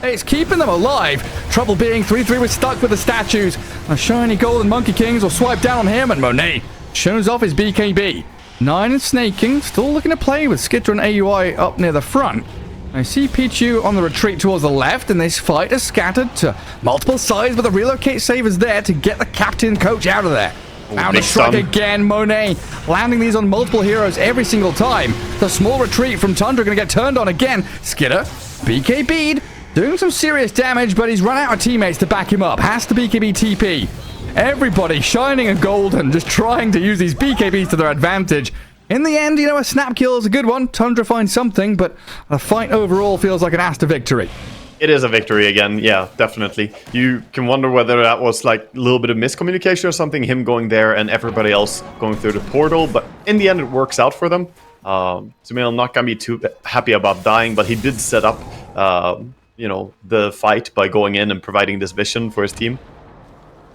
It's keeping them alive. Trouble being 3-3 was stuck with the statues. A shiny golden Monkey Kings will swipe down on him, and Monet shows off his BKB. 9 and Snaking still looking to play with Skitter and AUI up near the front. I see Pichu on the retreat towards the left, and this fight is scattered to multiple sides, but the relocate save is there to get the captain coach out of there. Found a strike again, Monet landing these on multiple heroes every single time. The small retreat from Tundra going to get turned on again. Skitter, BKB'd, doing some serious damage, but he's run out of teammates to back him up. Has to BKB TP. Everybody shining and golden, just trying to use these BKBs to their advantage. In the end, you know, a snap kill is a good one. Tundra finds something, but the fight overall feels like an Aster victory. It is a victory again, yeah, definitely. You can wonder whether that was like a little bit of miscommunication or something, him going there and everybody else going through the portal, but in the end it works out for them. Sumail not gonna be too happy about dying, but he did set up, you know, the fight by going in and providing this vision for his team.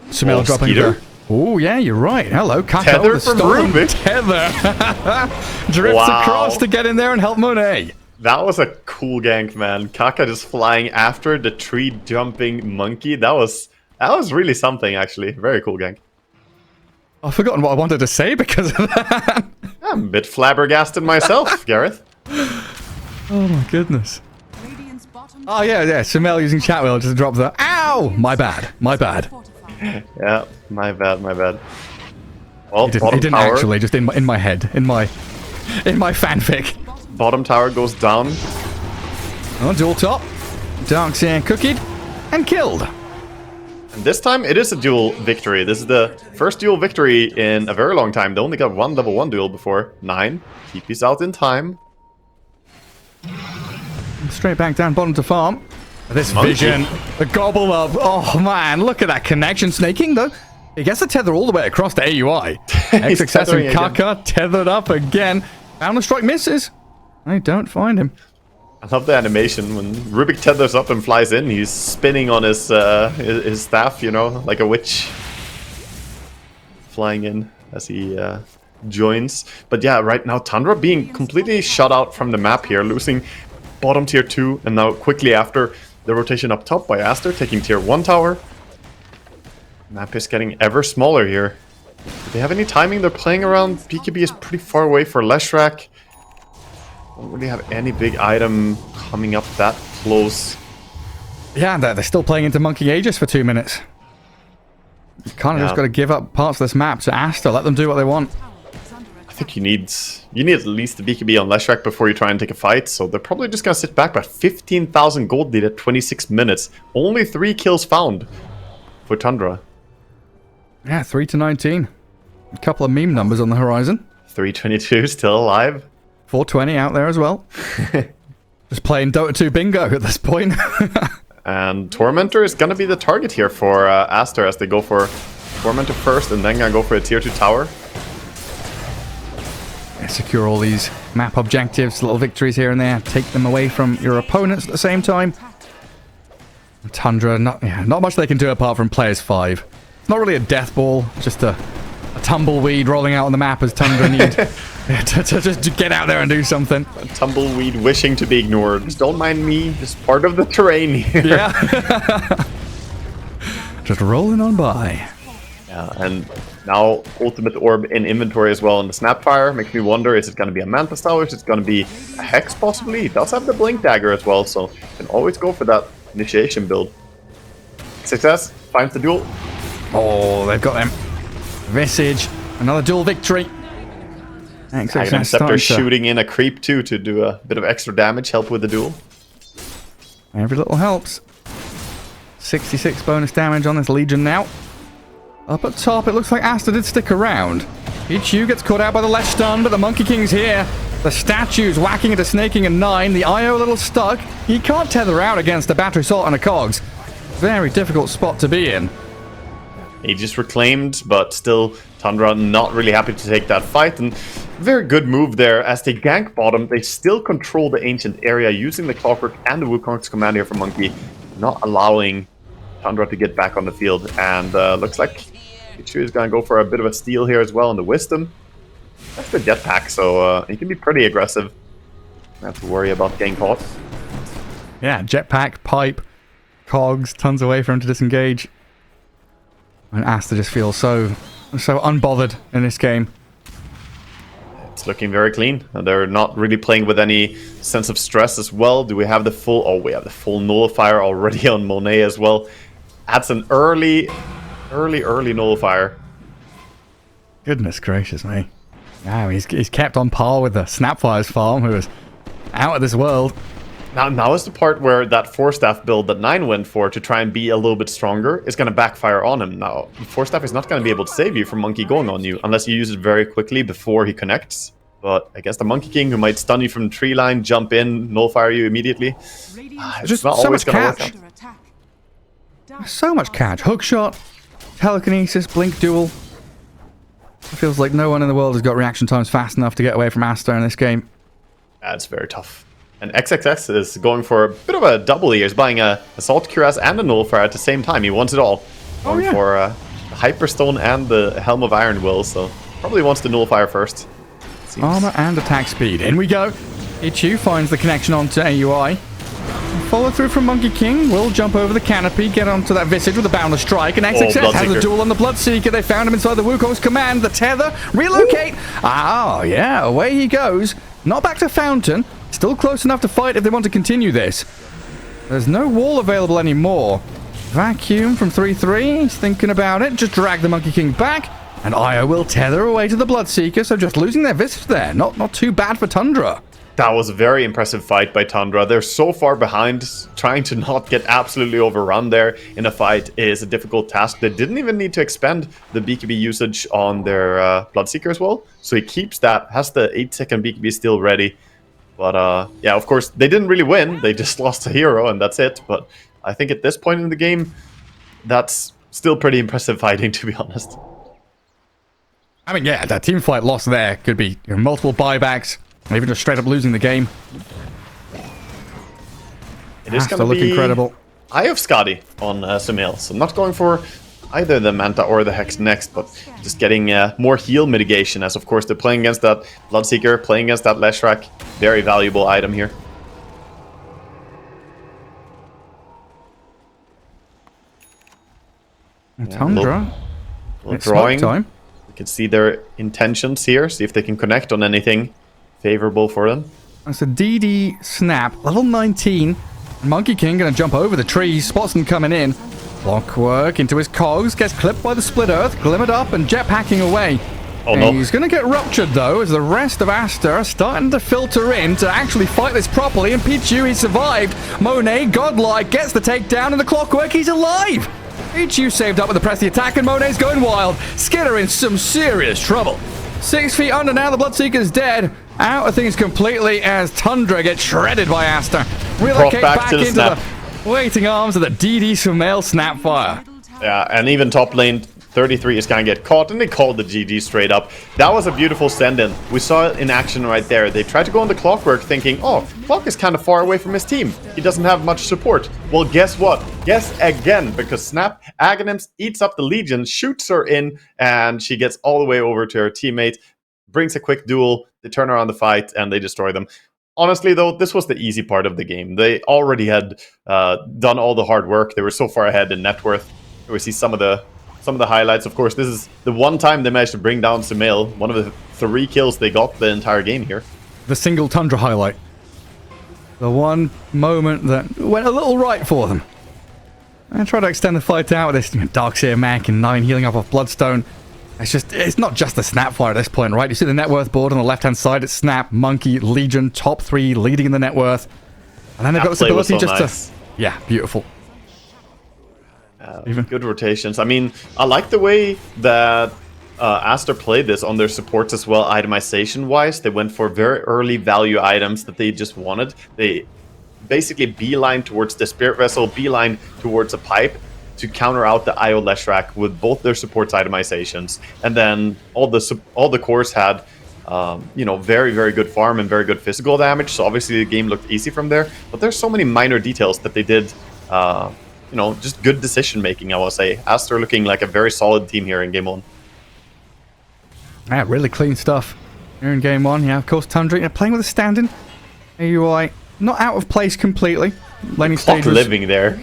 Sumail dropping there. Oh, yeah, you're right. Hello, Kaka. Tether from Rubik. Tether. Drifts across to get in there and help Monet. That was a cool gank, man. Kaka just flying after the tree-jumping monkey. That was really something, actually. Very cool gank. I've forgotten what I wanted to say because of that. I'm a bit flabbergasted myself, Gareth. Oh, my goodness. Oh, yeah. Sumail using chat wheel just to drop the... Ow! My bad. Yeah, my bad. Well, It didn't actually, just in my head, in my fanfic. Bottom tower goes down. Oh, dual top. Darkseer cookied and killed. And this time it is a duel victory. This is the first duel victory in a very long time. They only got one level 1 duel before. 9. TP's out in time. Straight back down bottom to farm. This Monkey. vision, the gobble up. Oh man, look at that connection. Snaking though. He gets the tether all the way across to AUI. X-Success and Kaka tethered up again. Found a strike misses. I don't find him. I love the animation when Rubik tethers up and flies in. He's spinning on his staff, you know, like a witch. Flying in as he joins. But yeah, right now Tundra being completely shut out from the map here, losing bottom tier 2, and now quickly after the rotation up top by Aster, taking tier 1 tower. Map is getting ever smaller here. Do they have any timing? They're playing around. BKB is pretty far away for Leshrac. Don't really have any big item coming up that close. Yeah, they're still playing into Monkey Aegis for 2 minutes. You kind of just got to give up parts of this map to Aster. Let them do what they want. I think you need at least the BKB on Leshrac before you try and take a fight, so they're probably just gonna sit back. But 15,000 gold lead at 26 minutes. Only 3 kills found for Tundra. Yeah, 3 to 19. A couple of meme numbers on the horizon. 322 still alive. 420 out there as well. Just playing Dota 2 bingo at this point. And Tormentor is gonna be the target here for Aster as they go for Tormentor first and then gonna go for a tier 2 tower. Secure all these map objectives, little victories here and there. Take them away from your opponents at the same time. Tundra, not much they can do apart from players 5. It's not really a death ball, just a tumbleweed rolling out on the map as Tundra need to just get out there and do something. A tumbleweed wishing to be ignored. Just don't mind me, just part of the terrain here. Yeah. Just rolling on by. Yeah, and now Ultimate Orb in inventory as well on the Snapfire. Makes me wonder, is it going to be a Manta Style or is it going to be a Hex possibly? He does have the Blink Dagger as well, so you can always go for that initiation build. Success, finds the duel. Oh, they've got them. Visage, another duel victory. Dragon Scepter shooting in a creep too to do a bit of extra damage, help with the duel. Every little helps. 66 bonus damage on this Legion now. Up at top, it looks like Aster did stick around. HU gets caught out by the Lesh stun, but the Monkey King's here. The statue's whacking into snaking a 9. The IO a little stuck. He can't tether out against a battery assault and a cogs. Very difficult spot to be in. Aegis reclaimed, but still Tundra not really happy to take that fight. And very good move there. As they gank bottom, they still control the ancient area using the Clockwork and the Wukong's command here for Monkey, not allowing Tundra to get back on the field. And looks like Pichu is going to go for a bit of a steal here as well on the Wisdom. That's the jetpack, so he can be pretty aggressive. Don't have to worry about getting caught. Yeah, jetpack, pipe, cogs, tons of way for him to disengage. And Aster just feels so unbothered in this game. It's looking very clean. They're not really playing with any sense of stress as well. Do we have the full... Oh, we have the full Nullifier already on Monet as well. That's an early Nullifier. Goodness gracious me. Wow, he's kept on par with the Snapfire's farm, who is out of this world. Now is the part where that 4-staff build that 9 went for to try and be a little bit stronger is going to backfire on him. Now, 4-staff is not going to be able to save you from Monkey going on you unless you use it very quickly before he connects. But I guess the Monkey King, who might stun you from the tree line, jump in, nullify you immediately. It's just not so always much going to catch. work out. So much catch. Hookshot, telekinesis, blink duel. It feels like no one in the world has got reaction times fast enough to get away from Aster in this game. That's very tough. And XXX is going for a bit of a double here. He's buying a Assault Cuirass and a Nullifier at the same time. He wants it all. Going for the Hyperstone and the Helm of Iron Will, so probably wants the Nullifier first. Seems. Armor and attack speed. In we go. Ichu finds the connection onto AUI. Follow through from Monkey King. Will jump over the canopy, get onto that Visage with a Boundless Strike. And XXX has a duel on the Bloodseeker. They found him inside the Wukong's command. The tether. Relocate. Oh, yeah. Away he goes. Not back to Fountain. Still close enough to fight if they want to continue this. There's no wall available anymore. Vacuum from 3-3. He's thinking about it. Just drag the Monkey King back. And Io will tether away to the Bloodseeker. So just losing their Visage there. Not too bad for Tundra. That was a very impressive fight by Tundra. They're so far behind. Trying to not get absolutely overrun there in a fight is a difficult task. They didn't even need to expend the BKB usage on their Bloodseeker as well. So he keeps that. Has the 8-second BKB still ready. But yeah, of course, they didn't really win. They just lost a hero, and that's it. But I think at this point in the game, that's still pretty impressive fighting, to be honest. I mean, yeah, that team fight loss there could be multiple buybacks, or even just straight up losing the game. It is going to look incredible. Eye of Skadi on Sumail. So I'm not going for either the Manta or the Hex next, but just getting more heal mitigation, as of course they're playing against that Bloodseeker, playing against that Leshrac. Very valuable item here. Tundra. Little drawing. Time. We can see their intentions here, see if they can connect on anything favorable for them. That's a DD snap, level 19. Monkey King gonna jump over the trees, spots them coming in. Clockwork into his cogs, gets clipped by the split earth, glimmered up and jetpacking away. Oh no. He's going to get ruptured though, as the rest of Aster are starting to filter in to actually fight this properly. And Pichu, he survived. Monet, godlike, gets the takedown, and the Clockwork, he's alive. Pichu saved up with the press the attack, and Monet's going wild. Skidder in some serious trouble. 6 feet under now, the Bloodseeker's dead. Out of things completely as Tundra gets shredded by Aster. Relocate back into the waiting arms of the DD Sumail Snapfire. Yeah, and even top lane 33 is going to get caught, and they called the GG straight up. That was a beautiful send-in. We saw it in action right there. They tried to go on the Clockwork thinking, oh, Clock is kind of far away from his team. He doesn't have much support. Well, guess what? Guess again, because Snap Aghanims eats up the Legion, shoots her in, and she gets all the way over to her teammate, brings a quick duel, they turn around the fight, and they destroy them. Honestly, though, this was the easy part of the game. They already had done all the hard work. They were so far ahead in net worth. We see some of the highlights. Of course, this is the one time they managed to bring down Sumail. One of the 3 kills they got the entire game here. The single Tundra highlight. The one moment that went a little right for them. And try to extend the fight out with this Darkseer Mech and 9 healing up off Bloodstone. It's not just the Snapfire at this point, right? You see the net worth board on the left-hand side. It's Snap, Monkey, Legion, top 3 leading in the net worth. And then they've got this ability just to... Yeah, beautiful. Good rotations. I mean, I like the way that Aster played this on their supports as well, itemization-wise. They went for very early value items that they just wanted. They basically beeline towards the Spirit Vessel, beeline towards a pipe to counter out the IO Leshrac with both their supports itemizations. And then all the cores had, very, very good farm and very good physical damage. So obviously the game looked easy from there. But there's so many minor details that they did... just good decision making, I will say. Aster looking like a very solid team here in game 1. Yeah, really clean stuff here in game 1. Yeah, of course, Tundra playing with a standing AUI, not out of place completely. Laning stage was living there.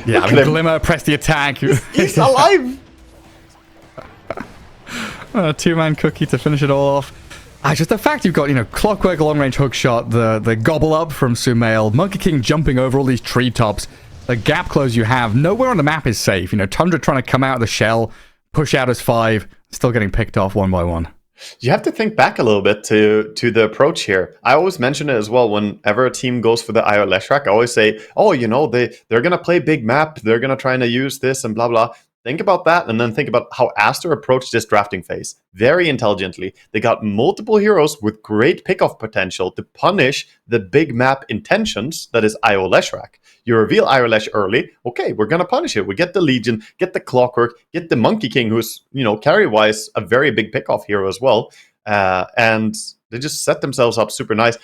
Glimmer pressed the attack. He's alive. A 2-man cookie to finish it all off. Just the fact you've got, Clockwork long range hook shot, the gobble up from Sumail, Monkey King jumping over all these treetops. The gap close you have, nowhere on the map is safe. Tundra trying to come out of the shell, push out as 5, still getting picked off one by one. You have to think back a little bit to the approach here. I always mention it as well whenever a team goes for the IO Leshrac. I always say, they're going to play big map, they're going to try to use this and blah, blah. Think about that, and then think about how Aster approached this drafting phase. Very intelligently. They got multiple heroes with great pickoff potential to punish the big map intentions that is IO Leshrac. You reveal IO Lesh early, okay, we're going to punish it. We get the Legion, get the Clockwork, get the Monkey King, who's, carry-wise, a very big pickoff hero as well. And they just set themselves up super nice.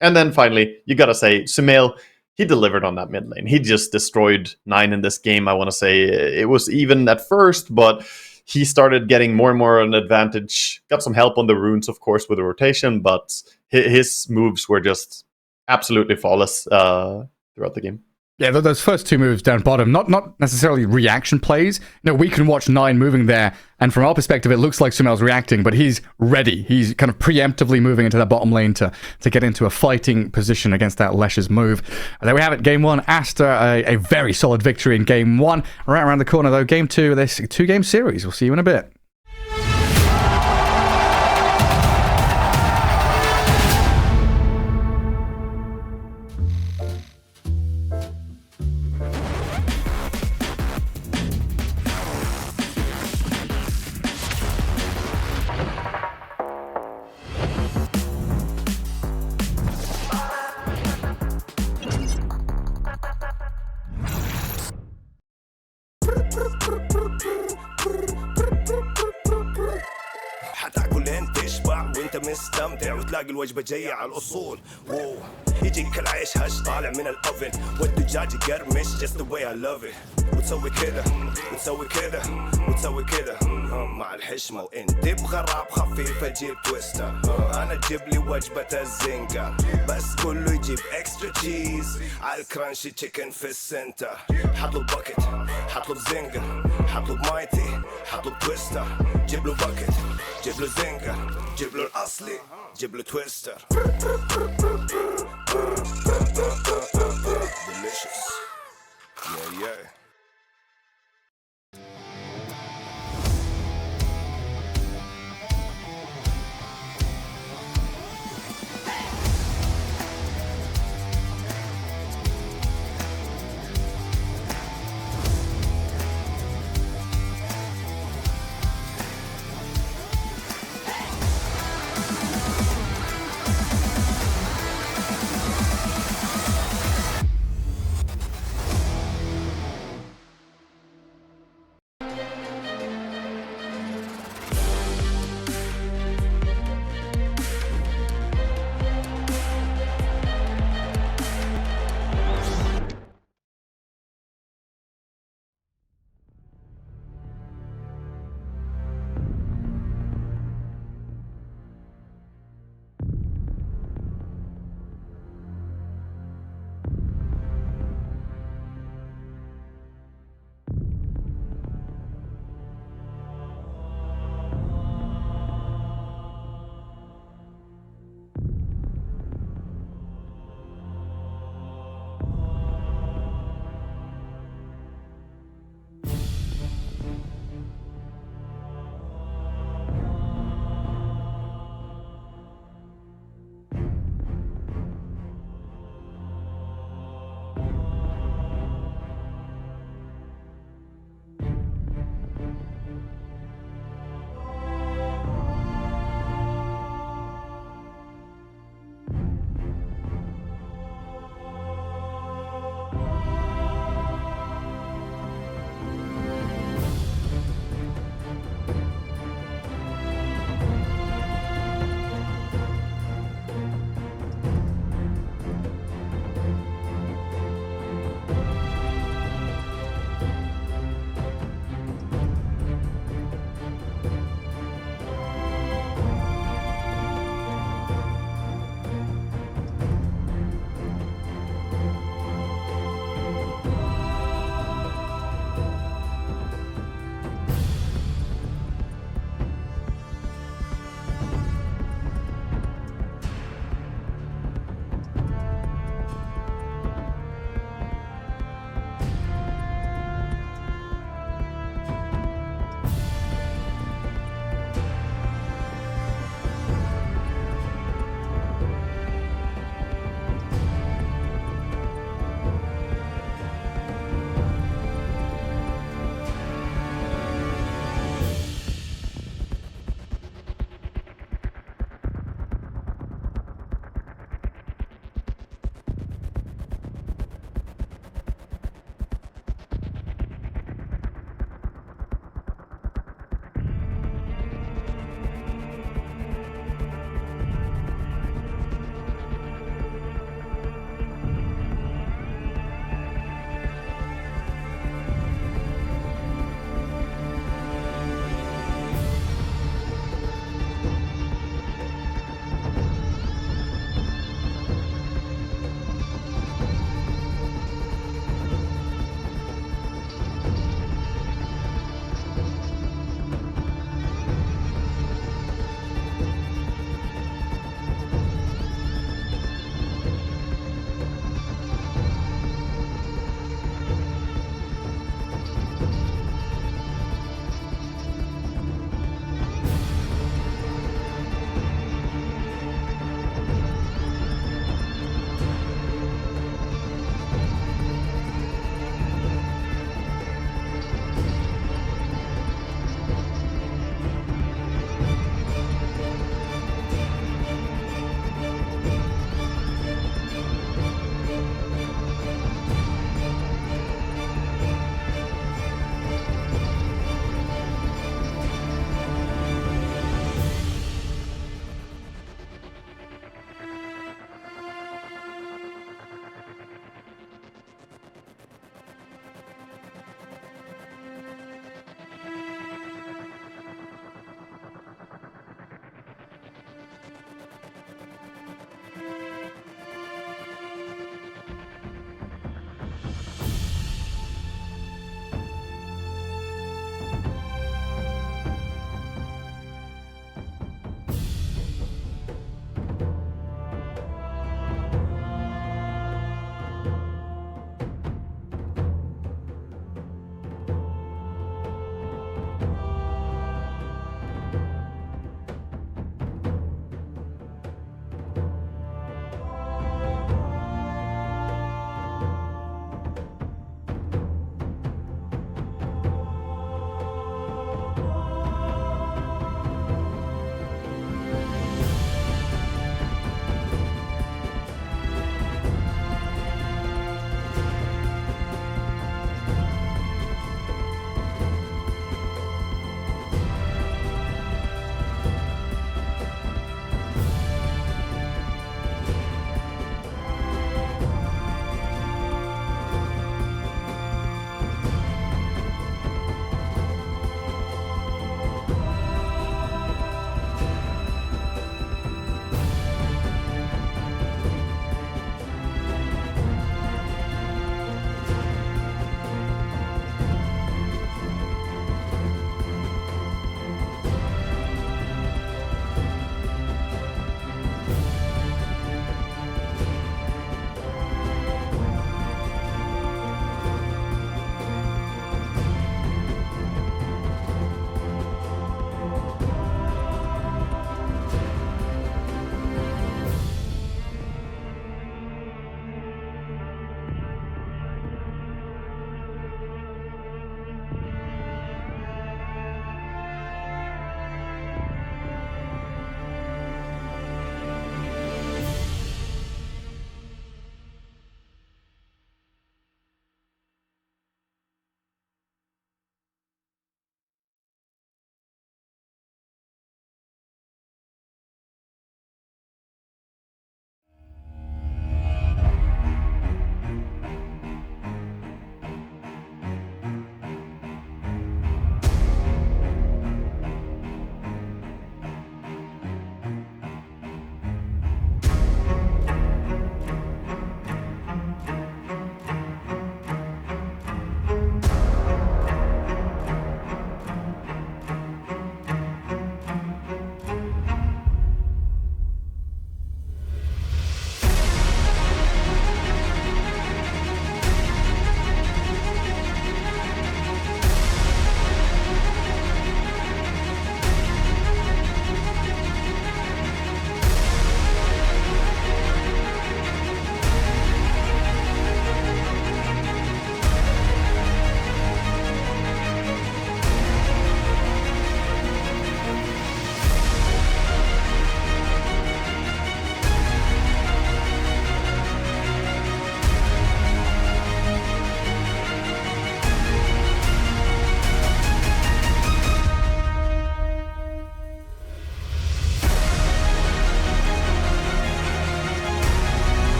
And then finally, you got to say, Sumail, he delivered on that mid lane. He just destroyed 9 in this game, I want to say. It was even at first, but he started getting more and more an advantage. Got some help on the runes, of course, with the rotation, but his moves were just absolutely flawless throughout the game. Yeah, those first 2 moves down bottom, not necessarily reaction plays. We can watch 9 moving there, and from our perspective, it looks like Sumail's reacting, but he's ready. He's kind of preemptively moving into that bottom lane to get into a fighting position against that Lesh's move. And there we have it, game 1. Aster, a very solid victory in game 1. Right around the corner, though, game 2 of this 2-game series. We'll see you in a bit. مستمتع وتلاقي الوجبة جاية على الأصول يجيك العيش هش طالع من الأوفن والدجاج يقرمش just the way I love it وتسوي كده وتسوي كده وتسوي كده مع الحشمة وانت تبغى راب خفيف اجيب تويستر انا اجيب لي وجبة الزنجر بس كله يجيب اكسترا تشيز على الكرانشي تشيكن في السنتر حطلو باكيت حطلو بزنجر حطلو بمايتي حطلو بتويستر جيب له باكيت جيب له زنجر جيب له الأصلي جيب له تويستر delicious yeah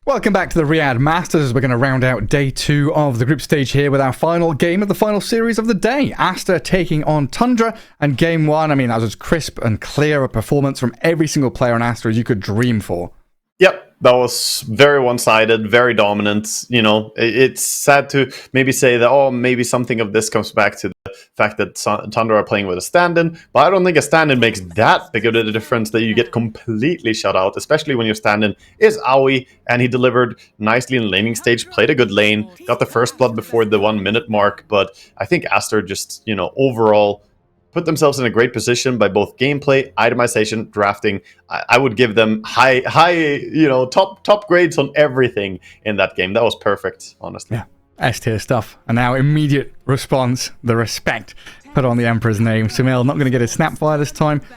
Welcome back to the Riyadh Masters. We're going to round out day 2 of the group stage here with our final game of the final series of the day. Aster taking on Tundra, and game 1, I mean, that was as crisp and clear a performance from every single player on Aster as you could dream for. Yep, that was very one-sided, very dominant. You know, it's sad to maybe say that, oh, maybe something of this comes back to the fact that Tundra are playing with a stand-in, but I don't think a stand-in makes that big of a difference that you get completely shut out, especially when your stand-in is Aoi, and he delivered nicely in laning stage, played a good lane, got the first blood before the 1 minute mark, but I think Aster just, you know, overall put themselves in a great position by both gameplay, itemization, drafting. I would give them high, you know, top grades on everything in that game. That was perfect, honestly. Yeah, S-tier stuff. And now immediate response, the respect put on the Emperor's name. Sumail not going to get his Snapfire this time. Going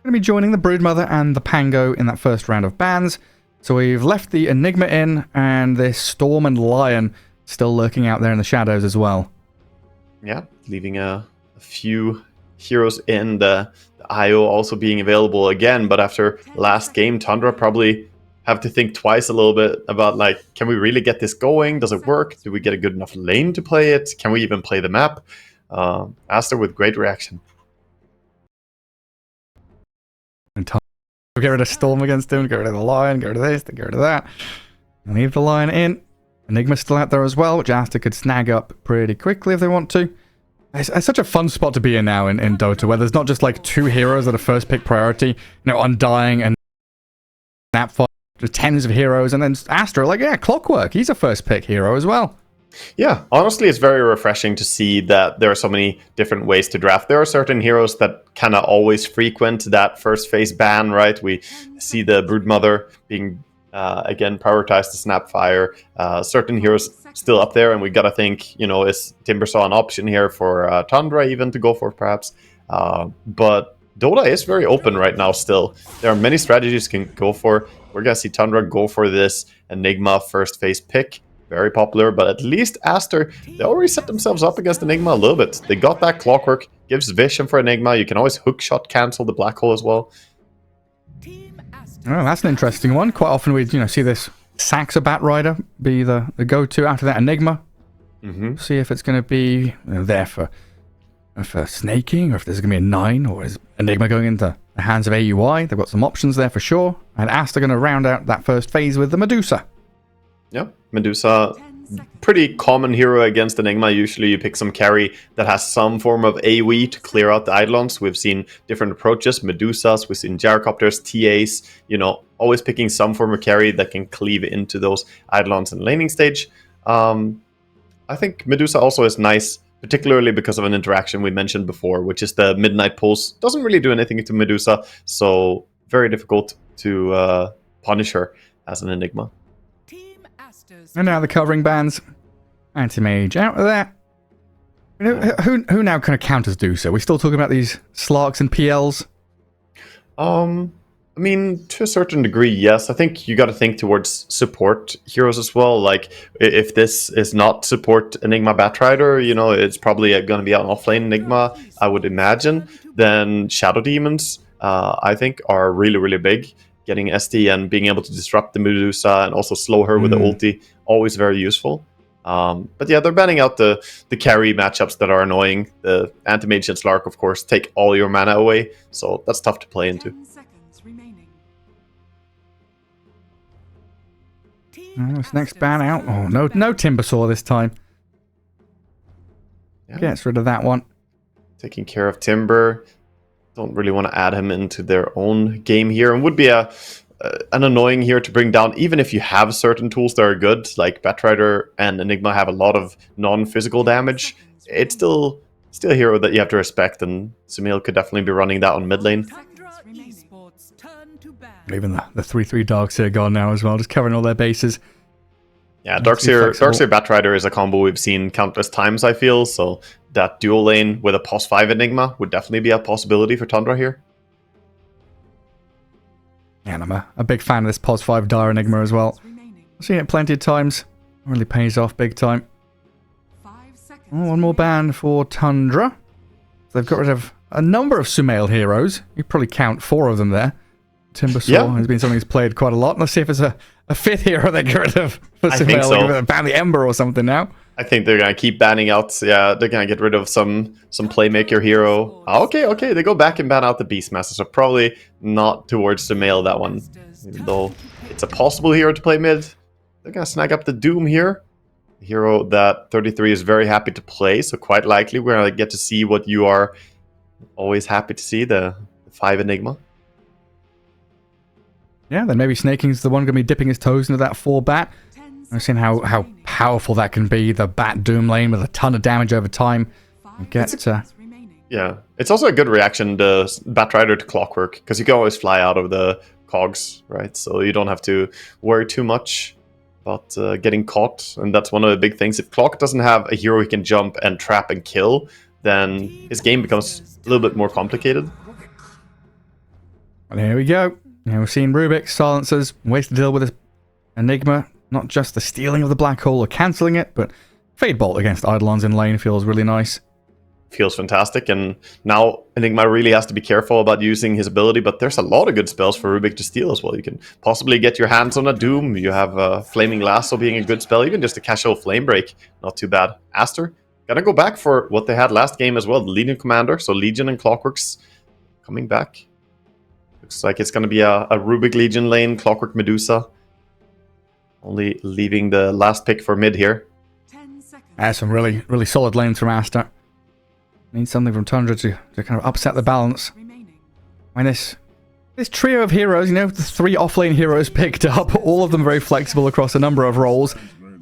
to be joining the Broodmother and the Pango in that first round of bans. So we've left the Enigma in, and this Storm and Lion still lurking out there in the shadows as well. Yeah, leaving a few heroes in, the IO also being available again, but after last game, Tundra probably have to think twice a little bit about, like, can we really get this going? Does it work? Do we get a good enough lane to play it? Can we even play the map? Aster with great reaction. And Tundra get rid of Storm against him, get rid of the Lion, get rid of this, get rid of that. And leave the Lion in. Enigma's still out there as well, which Aster could snag up pretty quickly if they want to. It's such a fun spot to be in now in Dota, where there's not just like 2 heroes that are first pick priority, you know, Undying and Snapfire, tens of heroes, and then Aster, like, yeah, Clockwork, he's a first pick hero as well. Yeah, honestly, it's very refreshing to see that there are so many different ways to draft. There are certain heroes that kind of always frequent that first phase ban, right? We see the Broodmother being, again, prioritized to Snapfire. Certain heroes still up there, and we got to think, you know, is Timbersaw an option here for Tundra even to go for, perhaps? But Dota is very open right now still. There are many strategies you can go for. We're going to see Tundra go for this Enigma first phase pick. Very popular, but at least Aster, they already set themselves up against Enigma a little bit. They got that Clockwork, gives vision for Enigma. You can always hookshot cancel the Black Hole as well. Oh, that's an interesting one. Quite often we, you know, see this Saxa Batrider be the go-to after that Enigma. See if it's going to be, you know, there for snaking, or if there's going to be a 9, or is Enigma going into the hands of AUI. They've got some options there for sure. And Aster going to round out that first phase with the Medusa. Yeah, Medusa, pretty common hero against Enigma. Usually you pick some carry that has some form of AoE to clear out the Eidolons. We've seen different approaches, Medusas, we've seen Gyrocopters, TAs, you know, always picking some form of carry that can cleave into those Eidolons in laning stage. I think Medusa also is nice, particularly because of an interaction we mentioned before, which is the Midnight Pulse. Doesn't really do anything to Medusa, so very difficult to punish her as an Enigma. And now the covering bands. Anti-Mage out of there. You know, who now kind of counters Dusa? We're still talking about these Slarks and PLs? I mean, to a certain degree, yes. I think you got to think towards support heroes as well. Like, if this is not support Enigma Batrider, you know, it's probably going to be an offlane Enigma, I would imagine. Then Shadow Demons, I think, are really, really big. Getting SD and being able to disrupt the Medusa and also slow her with the ulti, always very useful. But yeah, they're banning out the carry matchups that are annoying. The Anti-Mage and Slark, of course, take all your mana away, so that's tough to play into. This next ban out. Oh, no Timbersaw this time. Yeah. Gets rid of that one. Taking care of Timber. Don't really want to add him into their own game here, and would be an annoying hero to bring down, even if you have certain tools that are good, like Batrider and Enigma have a lot of non-physical damage. It's still a hero that you have to respect, and Sumail could definitely be running that on mid lane. Even the 3/3 Darkseer gone now as well, just covering all their bases. Yeah, Darkseer Batrider is a combo we've seen countless times, I feel, so that dual lane with a pos 5 Enigma would definitely be a possibility for Tundra here. Yeah, and I'm a big fan of this pos 5 Dire Enigma as well. I've seen it plenty of times. Really pays off big time. Oh, one more ban for Tundra. So they've got rid of a number of Sumail heroes. You probably count 4 of them there. Timbersaw has been something he's played quite a lot. Let's see if it's a fifth hero they get rid of for I think so. like ban the Ember or something now. I think they're gonna keep banning out. Yeah, they're gonna get rid of some playmaker hero. Okay, they go back and ban out the Beastmaster. So probably not towards the male that one, even though it's a possible hero to play mid. They're gonna snag up the Doom here, a hero that 33 is very happy to play. So quite likely we're gonna get to see what you are always happy to see, the 5 Enigma. Yeah, then maybe Snaking's the one going to be dipping his toes into that 4 bat. I've seen how powerful that can be, the bat Doom lane with a ton of damage over time. Yeah, it's also a good reaction, the Batrider to Clockwork, because you can always fly out of the cogs, right? So you don't have to worry too much about getting caught, and that's one of the big things. If Clock doesn't have a hero he can jump and trap and kill, then his game becomes a little bit more complicated. And here we go. Now we're seeing Rubik, silencers, ways to deal with this Enigma. Not just the stealing of the black hole or cancelling it, but Fade Bolt against Eidolons in lane feels really nice. Feels fantastic, and now Enigma really has to be careful about using his ability, but there's a lot of good spells for Rubik to steal as well. You can possibly get your hands on a Doom, you have Flaming Lasso being a good spell, even just a casual Flame Break, not too bad. Aster, gotta go back for what they had last game as well, the Legion Commander, so Legion and Clockworks coming back. Looks like it's gonna be a Rubik Legion lane, Clockwork Medusa. Only leaving the last pick for mid here. Some really, really solid lanes from Aster. Need something from Tundra to kind of upset the balance. I mean, this trio of heroes, you know, the 3 offlane heroes picked up, all of them very flexible across a number of roles.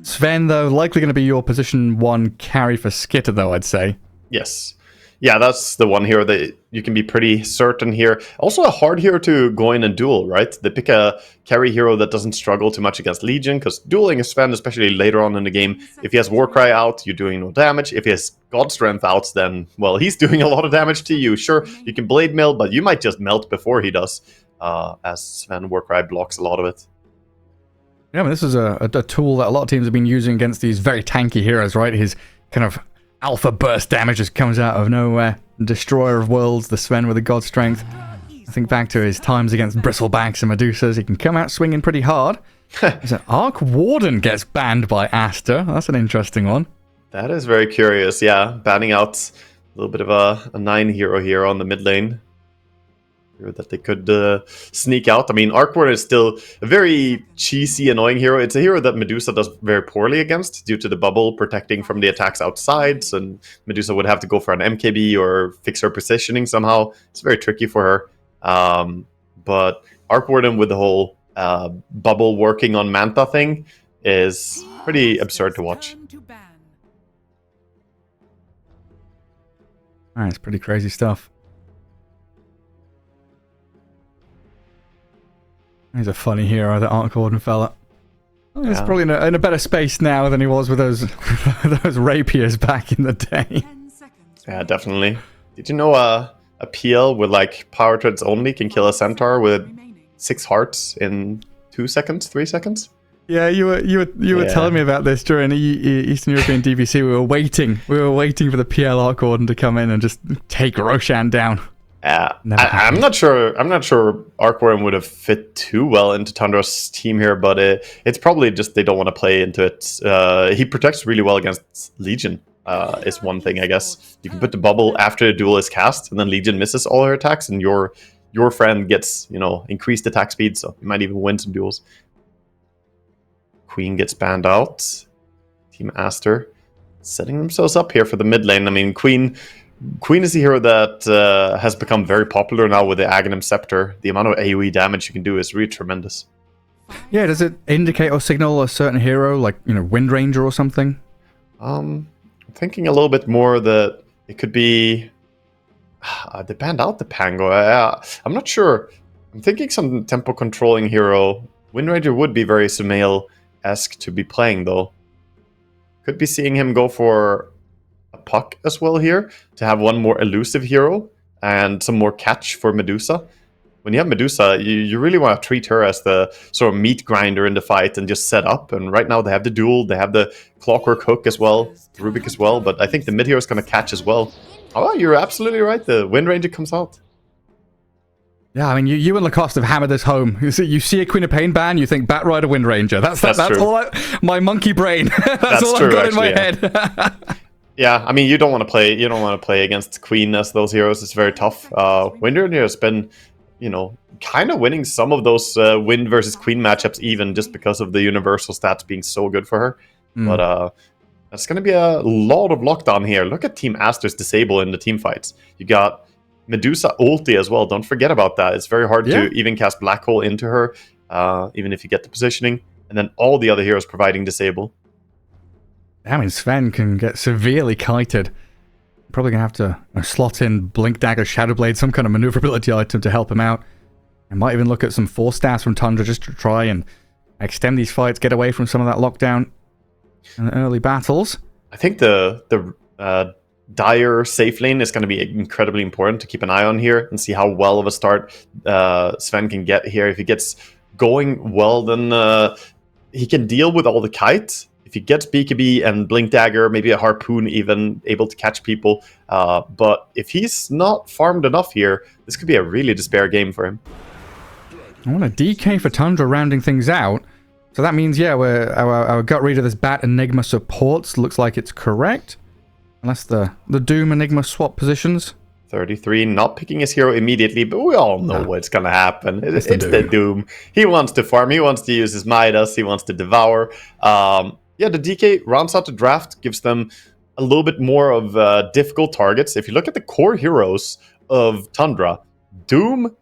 Sven, though, likely going to be your position 1 carry for Skitter, though, I'd say. Yes. Yeah, that's the one hero that you can be pretty certain here. Also a hard hero to go in and duel, right? They pick a carry hero that doesn't struggle too much against Legion, because dueling is Sven, especially later on in the game. If he has Warcry out, you're doing no damage. If he has God Strength out, then, well, he's doing a lot of damage to you. Sure, you can Blade Mail, but you might just melt before he does, as Sven Warcry blocks a lot of it. Yeah, I mean, this is a tool that a lot of teams have been using against these very tanky heroes, right? His kind of alpha burst damage just comes out of nowhere. Destroyer of worlds, the Sven with the god strength. I think back to his times against Bristlebacks and Medusas, he can come out swinging pretty hard. There's an Arc Warden gets banned by Aster. That's an interesting one. That is very curious, yeah. Banning out a little bit of a 9 hero here on the mid lane. That they could sneak out. I mean, Arc Warden is still a very cheesy, annoying hero. It's a hero that Medusa does very poorly against due to the bubble protecting from the attacks outside. So Medusa would have to go for an MKB or fix her positioning somehow. It's very tricky for her. But Arc Warden with the whole bubble working on Manta thing is pretty absurd to watch. It's pretty crazy stuff. He's a funny hero, the Arc Warden fella. He's probably in a better space now than he was with those those rapiers back in the day. Yeah, definitely. Did you know a PL with like power treads only can kill a centaur with 6 hearts in 2 seconds, 3 seconds? Yeah, you were telling me about this during the Eastern European DVC. We were waiting for the PL Arc Warden to come in and just take Roshan down. I'm not sure Arc Warden would have fit too well into Tundra's team here, but it's probably just they don't want to play into it. He protects really well against Legion, is one thing, I guess. You can put the bubble after the duel is cast, and then Legion misses all her attacks, and your friend gets, increased attack speed, so you might even win some duels. Queen gets banned out. Team Aster setting themselves up here for the mid lane. I mean, Queen is a hero that has become very popular now with the Aghanim Scepter. The amount of AoE damage you can do is really tremendous. Yeah, does it indicate or signal a certain hero, like, Wind Ranger or something? I'm thinking a little bit more that it could be... they banned out the Pango. I'm not sure. I'm thinking some tempo controlling hero. Wind Ranger would be very Sumail-esque to be playing, though. Could be seeing him go for a Puck as well here, to have one more elusive hero and some more catch for Medusa. When you have Medusa, you really want to treat her as the sort of meat grinder in the fight and just set up. And right now they have the duel, they have the Clockwork Hook as well, Rubik as well, but I think the mid hero is going to catch as well. Oh, you're absolutely right, the Wind Ranger comes out. Yeah, I mean, you and Lacoste have hammered this home. You see a Queen of Pain ban, you think Batrider, Wind Ranger. That's true. all my monkey brain. that's all true, I've got actually, in my head. Yeah, I mean, you don't want to play against Queen as those heroes. It's very tough. Wind Ranger has been, kind of winning some of those Wind versus Queen matchups, even just because of the universal stats being so good for her. But that's going to be a lot of lockdown here. Look at Team Aster's disable in the team fights. You got Medusa ulti as well. Don't forget about that. It's very hard to even cast Black Hole into her, even if you get the positioning. And then all the other heroes providing disable. I mean, Sven can get severely kited. Probably going to have to slot in Blink Dagger, Shadow Blade, some kind of maneuverability item to help him out. I might even look at some force stats from Tundra just to try and extend these fights, get away from some of that lockdown in the early battles. I think the Dire safe lane is going to be incredibly important to keep an eye on here and see how well of a start Sven can get here. If he gets going well, then he can deal with all the kites. If he gets BKB and Blink Dagger, maybe a Harpoon even, able to catch people. But if he's not farmed enough here, this could be a really despair game for him. I want a DK for Tundra rounding things out. So that means, our gut read of this Bat Enigma supports looks like it's correct. Unless the Doom Enigma swap positions. 33, not picking his hero immediately, but we all know what's going to happen. It's the Doom. He wants to farm, he wants to use his Midas, he wants to devour. The DK rounds out the draft, gives them a little bit more of difficult targets. If you look at the core heroes of Tundra, Doom,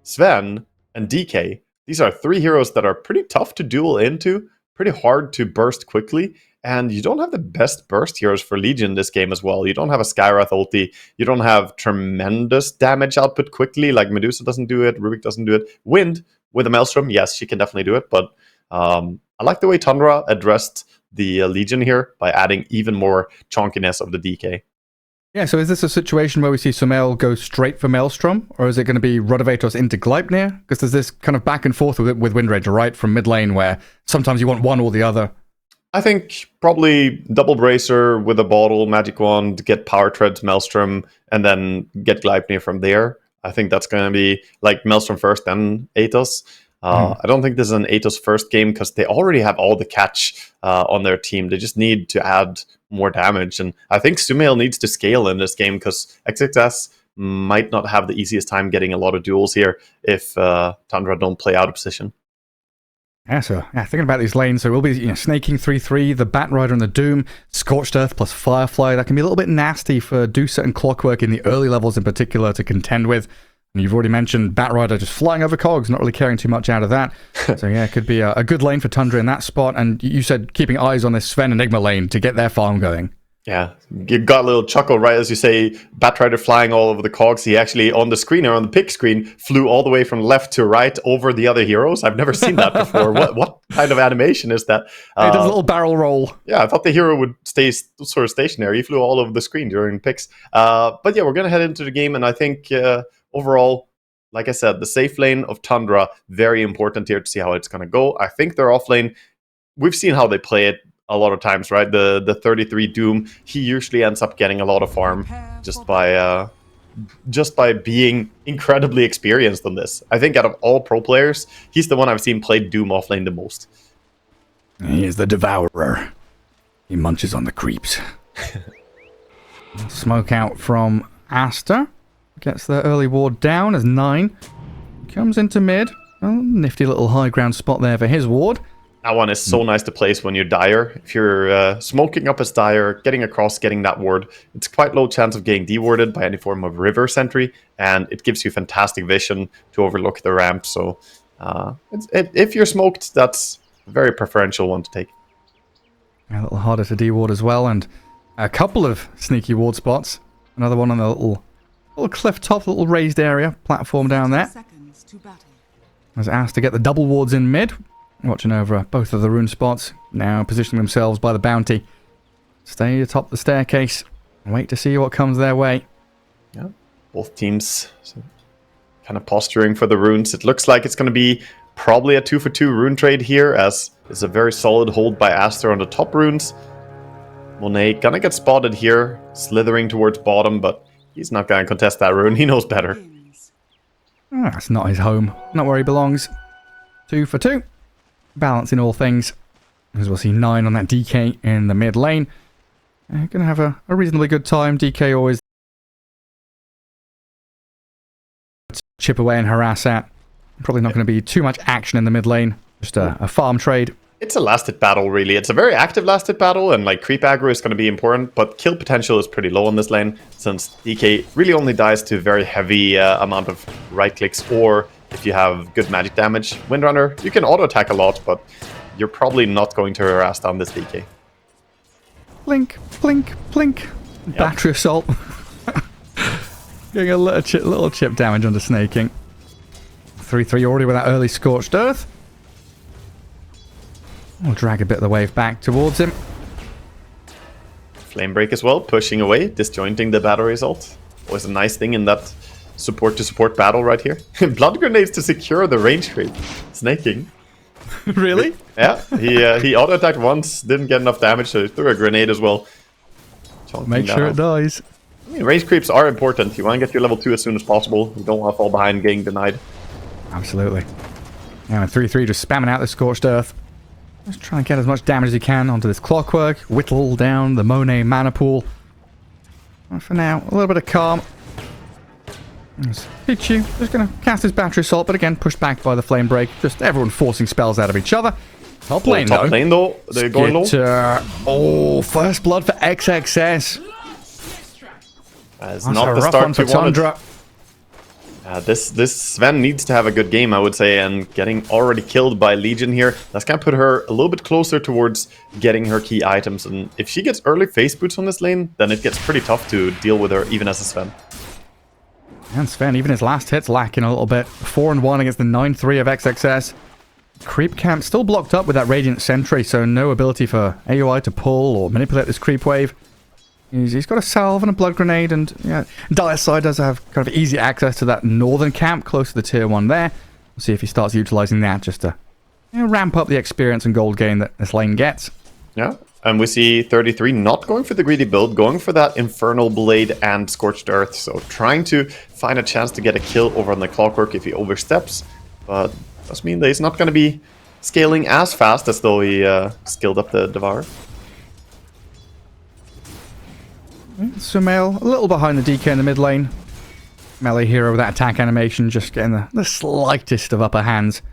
Sven, and DK, these are 3 heroes that are pretty tough to duel into, pretty hard to burst quickly, and you don't have the best burst heroes for Legion this game as well. You don't have a Skywrath ulti, you don't have tremendous damage output quickly, like Medusa doesn't do it, Rubik doesn't do it. Wind, with a Maelstrom, yes, she can definitely do it, but I like the way Tundra addressed the Legion here by adding even more chonkiness of the DK. Yeah, so is this a situation where we see Sumail go straight for Maelstrom, or is it going to be Rodovatos into Gleipnir? Because there's this kind of back and forth with Wind Ranger, right? From mid lane, where sometimes you want one or the other. I think probably double Bracer with a bottle, Magic Wand, get Power Treads, Maelstrom, and then get Gleipnir from there. I think that's going to be like Maelstrom first, then Atos. I don't think this is an Atos first game because they already have all the catch on their team. They just need to add more damage. And I think Sumail needs to scale in this game because XXS might not have the easiest time getting a lot of duels here if Tundra don't play out of position. Yeah, thinking about these lanes, so we'll be snaking 3-3, the Batrider and the Doom, Scorched Earth plus Firefly. That can be a little bit nasty for Dusa and Clockwork in the early levels in particular to contend with. And you've already mentioned Batrider just flying over cogs, not really caring too much out of that. So it could be a good lane for Tundra in that spot. And you said keeping eyes on this Sven Enigma lane to get their farm going. Yeah, you got a little chuckle, right? As you say, Batrider flying all over the cogs. He actually, on the screen or on the pick screen, flew all the way from left to right over the other heroes. I've never seen that before. What kind of animation is that? He does a little barrel roll. Yeah, I thought the hero would stay sort of stationary. He flew all over the screen during picks. But yeah, we're going to head into the game, and I think overall, like I said, the safe lane of Tundra, very important here to see how it's going to go. I think their off lane, we've seen how they play it a lot of times, right? The 33 Doom, he usually ends up getting a lot of farm just by being incredibly experienced on this. I think out of all pro players, he's the one I've seen play Doom offlane the most. He is the devourer. He munches on the creeps. Smoke out from Aster. Gets the early ward down as 9. Comes into mid. Oh, nifty little high ground spot there for his ward. That one is so nice to place when you're Dire. If you're smoking up as Dire, getting across, getting that ward, it's quite low chance of getting dewarded by any form of river sentry, and it gives you fantastic vision to overlook the ramp. So if you're smoked, that's a very preferential one to take. A little harder to deward as well, and a couple of sneaky ward spots. Another one on the little cliff top, little raised area, platform down there. As asked to get the double wards in mid. Watching over both of the rune spots, now positioning themselves by the bounty. Stay atop the staircase and wait to see what comes their way. Yeah, both teams kind of posturing for the runes. It looks like it's going to be probably a 2-for-2 rune trade here, as it's a very solid hold by Aster on the top runes. Monet gonna get spotted here, slithering towards bottom, but he's not going to contest that rune. He knows better. That's not his home. Not where he belongs. 2 for 2. Balancing all things. As we'll see 9 on that DK in the mid lane. Gonna have a reasonably good time. DK always chip away and harass at. Probably not going to be too much action in the mid lane. Just a farm trade. It's a last-hit battle, really. It's a very active last-hit battle, and like creep aggro is going to be important, but kill potential is pretty low in this lane, since DK really only dies to a very heavy amount of right-clicks, or if you have good magic damage. Windrunner, you can auto-attack a lot, but you're probably not going to harass down this DK. Blink, blink, blink. Yep. Battery assault. Getting a little chip damage under snaking. 3-3 already with that early Scorched Earth. We'll drag a bit of the wave back towards him. Flame Break as well, pushing away, disjointing the battle result. Always a nice thing in that support-to-support battle right here. Blood Grenades to secure the range creep. Snaking. Really? Yeah, he auto-attacked once, didn't get enough damage, so he threw a grenade as well. Make sure it dies. I mean, range creeps are important. You want to get your level 2 as soon as possible. You don't want to fall behind getting denied. Absolutely. Yeah, 3-3 just spamming out the Scorched Earth. Just trying to get as much damage as you can onto this Clockwork. Whittle down the Monet mana pool. And for now, a little bit of calm. Pichu just going to cast his Battery Assault, but again, pushed back by the Flame Break. Just everyone forcing spells out of each other. Top lane, top lane, though. They're going low. Oh, first blood for XXS. That's not the start you wanted. This Sven needs to have a good game, I would say, and getting already killed by Legion here, that's going to put her a little bit closer towards getting her key items. And if she gets early face boots on this lane, then it gets pretty tough to deal with her, even as a Sven. And Sven, even his last hit's lacking a little bit. 4-1 against the 9-3 of XXS. Creep camp still blocked up with that Radiant Sentry, so no ability for AOI to pull or manipulate this creep wave. He's got a salve and a blood grenade, and yeah, Dire Side does have kind of easy access to that northern camp close to the tier 1 there. We'll see if he starts utilizing that just to ramp up the experience and gold gain that this lane gets. Yeah, and we see 33 not going for the greedy build, going for that Infernal Blade and Scorched Earth, so trying to find a chance to get a kill over on the Clockwork if he oversteps, but does mean that he's not going to be scaling as fast as though he skilled up the Devour. Sumail a little behind the DK in the mid lane. Melee hero with that attack animation, just getting the slightest of upper hands.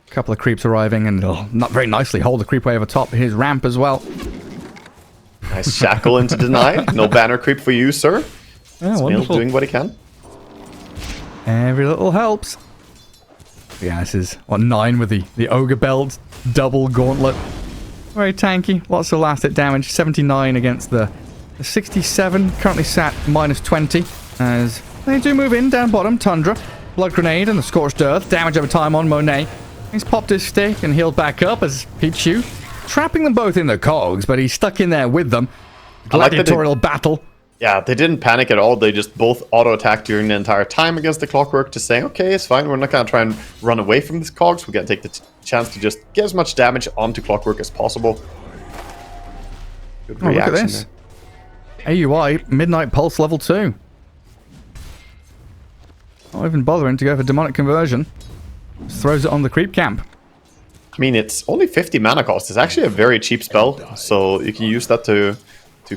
A couple of creeps arriving, and they'll not very nicely hold the creep wave atop his ramp as well. Nice shackle into deny. No banner creep for you, sir. Yeah, wonderful. Doing what he can. Every little helps. Yeah, this is, 9 with the Ogre Belt, double gauntlet. Very tanky, lots of last hit damage. 79 against the 67, currently sat -20, as they do move in down bottom. Tundra, Blood Grenade and the Scorched Earth, damage over time on Monet. He's popped his stick and healed back up as Pichu, trapping them both in the cogs, but he's stuck in there with them. Gladiatorial battle. Yeah, they didn't panic at all. They just both auto-attacked during the entire time against the Clockwork, just saying, okay, it's fine, we're not going to try and run away from this cogs, we're going to take the chance to just get as much damage onto Clockwork as possible. Good reaction. Look at this. AUI, Midnight Pulse level 2. Not even bothering to go for Demonic Conversion. Just throws it on the creep camp. I mean, it's only 50 mana cost. It's actually a very cheap spell, so you can use that to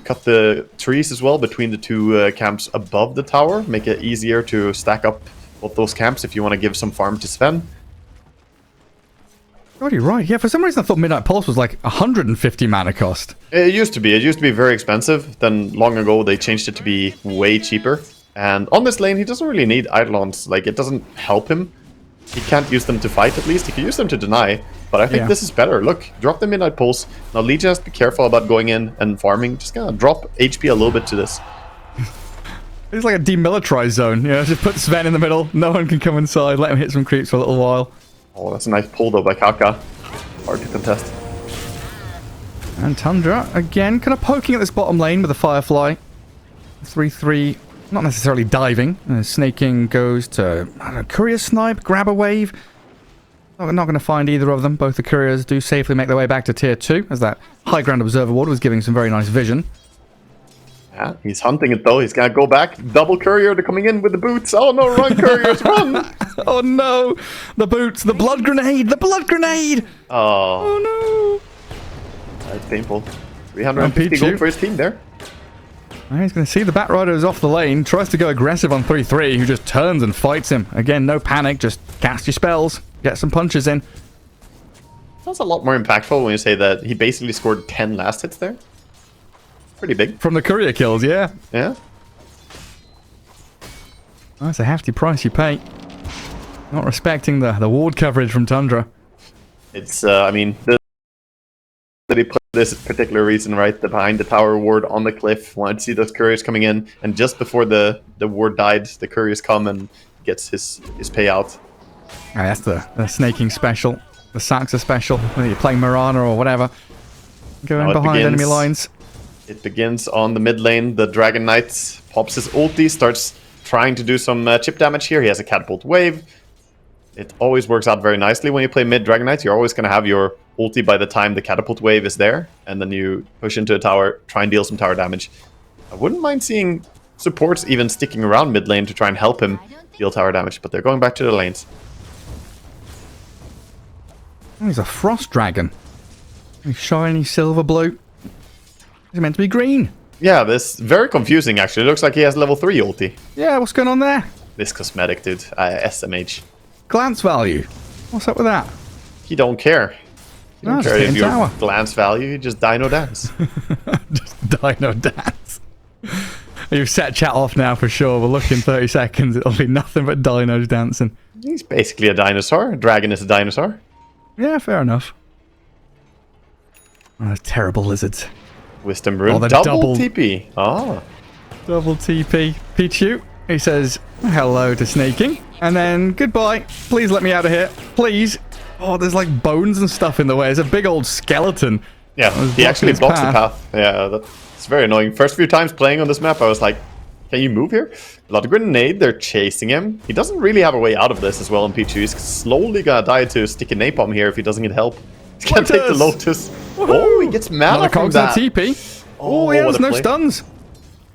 cut the trees as well between the two camps above the tower. Make it easier to stack up both those camps if you want to give some farm to Sven. Oh, you're right. Yeah, for some reason I thought Midnight Pulse was like 150 mana cost. It used to be. It used to be very expensive. Then long ago they changed it to be way cheaper. And on this lane he doesn't really need Eidolons. Like, it doesn't help him. He can't use them to fight at least. He can use them to deny. But I think this is better. Look, drop the Midnight Pulse. Now Legion has to be careful about going in and farming. Just kind of drop HP a little bit to this. It's like a demilitarized zone. You know, just put Sven in the middle. No one can come inside. Let him hit some creeps for a little while. Oh, that's a nice pull though by Kaka. Hard to contest. And Tundra, again, kind of poking at this bottom lane with a Firefly. 3-3, not necessarily diving. Snaking goes to, I don't know, Courier Snipe, Grab a Wave. Not going to find either of them. Both the Couriers do safely make their way back to Tier 2, as that High Ground Observer Ward was giving some very nice vision. Yeah, he's hunting it though. He's gonna go back. Double courier, they're coming in with the boots. Oh no, run couriers, run! Oh no! The boots, the blood grenade, the blood grenade! Oh, Oh that's painful. 350 gold for his team there. no! He's going to see the Batriders off the lane, tries to go aggressive on 3-3, who just turns and fights him. Again, no panic, just cast your spells, get some punches in. That's a lot more impactful when you say that he basically scored 10 last hits there. Pretty big. From the courier kills, yeah. Yeah. That's a hefty price you pay. Not respecting the ward coverage from Tundra. It's, I mean, that he put this particular reason, right? The behind the tower ward on the cliff. Wanted to see those couriers coming in. And just before the ward died, the couriers come and gets his payout. That's the snaking special. The Saxa special. Whether you're playing Mirana or whatever. Going behind enemy lines. It begins on the mid lane. The Dragon Knight pops his ulti, starts trying to do some chip damage here. He has a catapult wave. It always works out very nicely when you play mid Dragon Knight. You're always going to have your ulti by the time the catapult wave is there. And then you push into a tower, try and deal some tower damage. I wouldn't mind seeing supports even sticking around mid lane to try and help him deal tower damage. But they're going back to the lanes. Oh, he's a frost dragon. He's shiny silver blue. He's meant to be green. Yeah, this very confusing actually. It looks like he has level 3 ulti. Yeah, what's going on there? This cosmetic, dude. SMH. Glance value. What's up with that? He don't care. He don't No, care just if hitting your tower. glance value, you just dino dance. Just dino dance. You've set chat off now for sure. We'll look in 30 seconds. It'll be nothing but dinos dancing. He's basically a dinosaur. A dragon is a dinosaur. Yeah, fair enough. Oh, those terrible lizards. Wisdom rune. Oh, the double double- TP. Oh. Double TP. Pichu. He says hello to snaking. And then goodbye. Please let me out of here. Please. Oh, there's like bones and stuff in the way. There's a big old skeleton. Yeah, he actually his blocks the path. Yeah, that's very annoying. First few times playing on this map, I was like, can you move here? Blood grenade, they're chasing him. He doesn't really have a way out of this as well in Pichu. He's slowly gonna die to stick a napalm here if he doesn't get help. He's gonna take the Lotus. Oh, he gets mana Another from cogs and that. a TP. Oh, what yeah, there's a no play. stuns.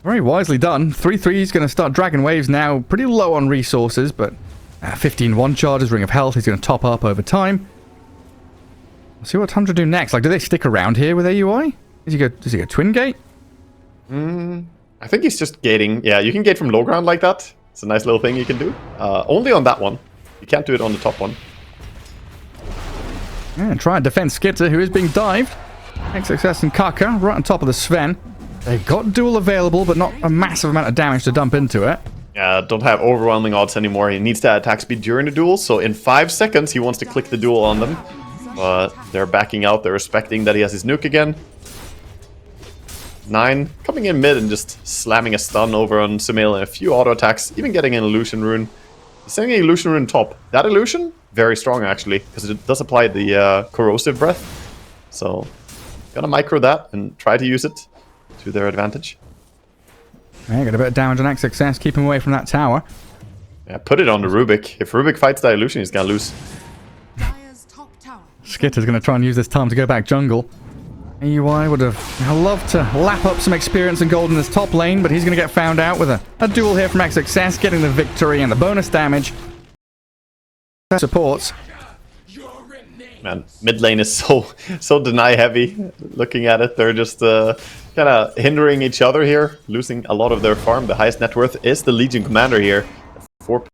Very wisely done. 3-3 is going to start Dragon Waves now. Pretty low on resources, but 15 one charges, Ring of Health. He's going to top up over time. We'll see what Tundra do next. Like, do they stick around here with AUI? Does he go Twin Gate? I think he's just gating. Yeah, you can gate from low ground like that. It's a nice little thing you can do. Only on that one. You can't do it on the top one. Yeah, try and defend Skitter, who is being dived. XXS and Kaka right on top of the Sven. They've got duel available, but not a massive amount of damage to dump into it. Yeah, don't have overwhelming odds anymore. He needs that attack speed during the duel, so in 5 seconds he wants to click the duel on them. But they're backing out, they're respecting that he has his nuke again. 9, coming in mid and just slamming a stun over on Sumail and a few auto attacks, even getting an illusion rune. He's sending an illusion rune top. That illusion, very strong actually, because it does apply the corrosive breath. So, gonna micro that and try to use it to their advantage. Yeah, got a bit of damage on XXS, keep him away from that tower. Yeah, put it on the Rubik. If Rubik fights that illusion, he's gonna lose. Skitter's going to try and use this time to go back jungle. AUI would have loved to lap up some experience and gold in this top lane, but he's going to get found out with a duel here from XXS, getting the victory and the bonus damage. Supports. Man, mid lane is so deny heavy. Looking at it, they're just kind of hindering each other here, losing a lot of their farm. The highest net worth is the Legion Commander here. 4k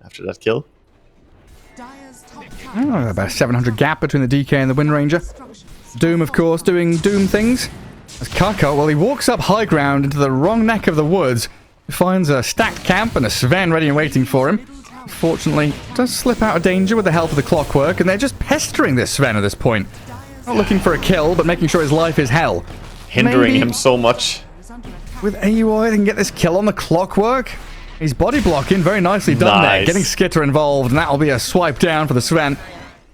after that kill. Oh, about a 700 gap between the DK and the Wind Ranger. Doom, of course, doing Doom things. As Kaka, well, he walks up high ground into the wrong neck of the woods. He finds a stacked camp and a Sven ready and waiting for him. Fortunately, does slip out of danger with the help of the clockwork, and they're just pestering this Sven at this point. Not looking for a kill, but making sure his life is hell. Hindering Maybe him so much. with AUI, they can get this kill on the clockwork. He's body blocking, very nicely done there. Nice. Getting Skitter involved, and that'll be a swipe down for the Sven.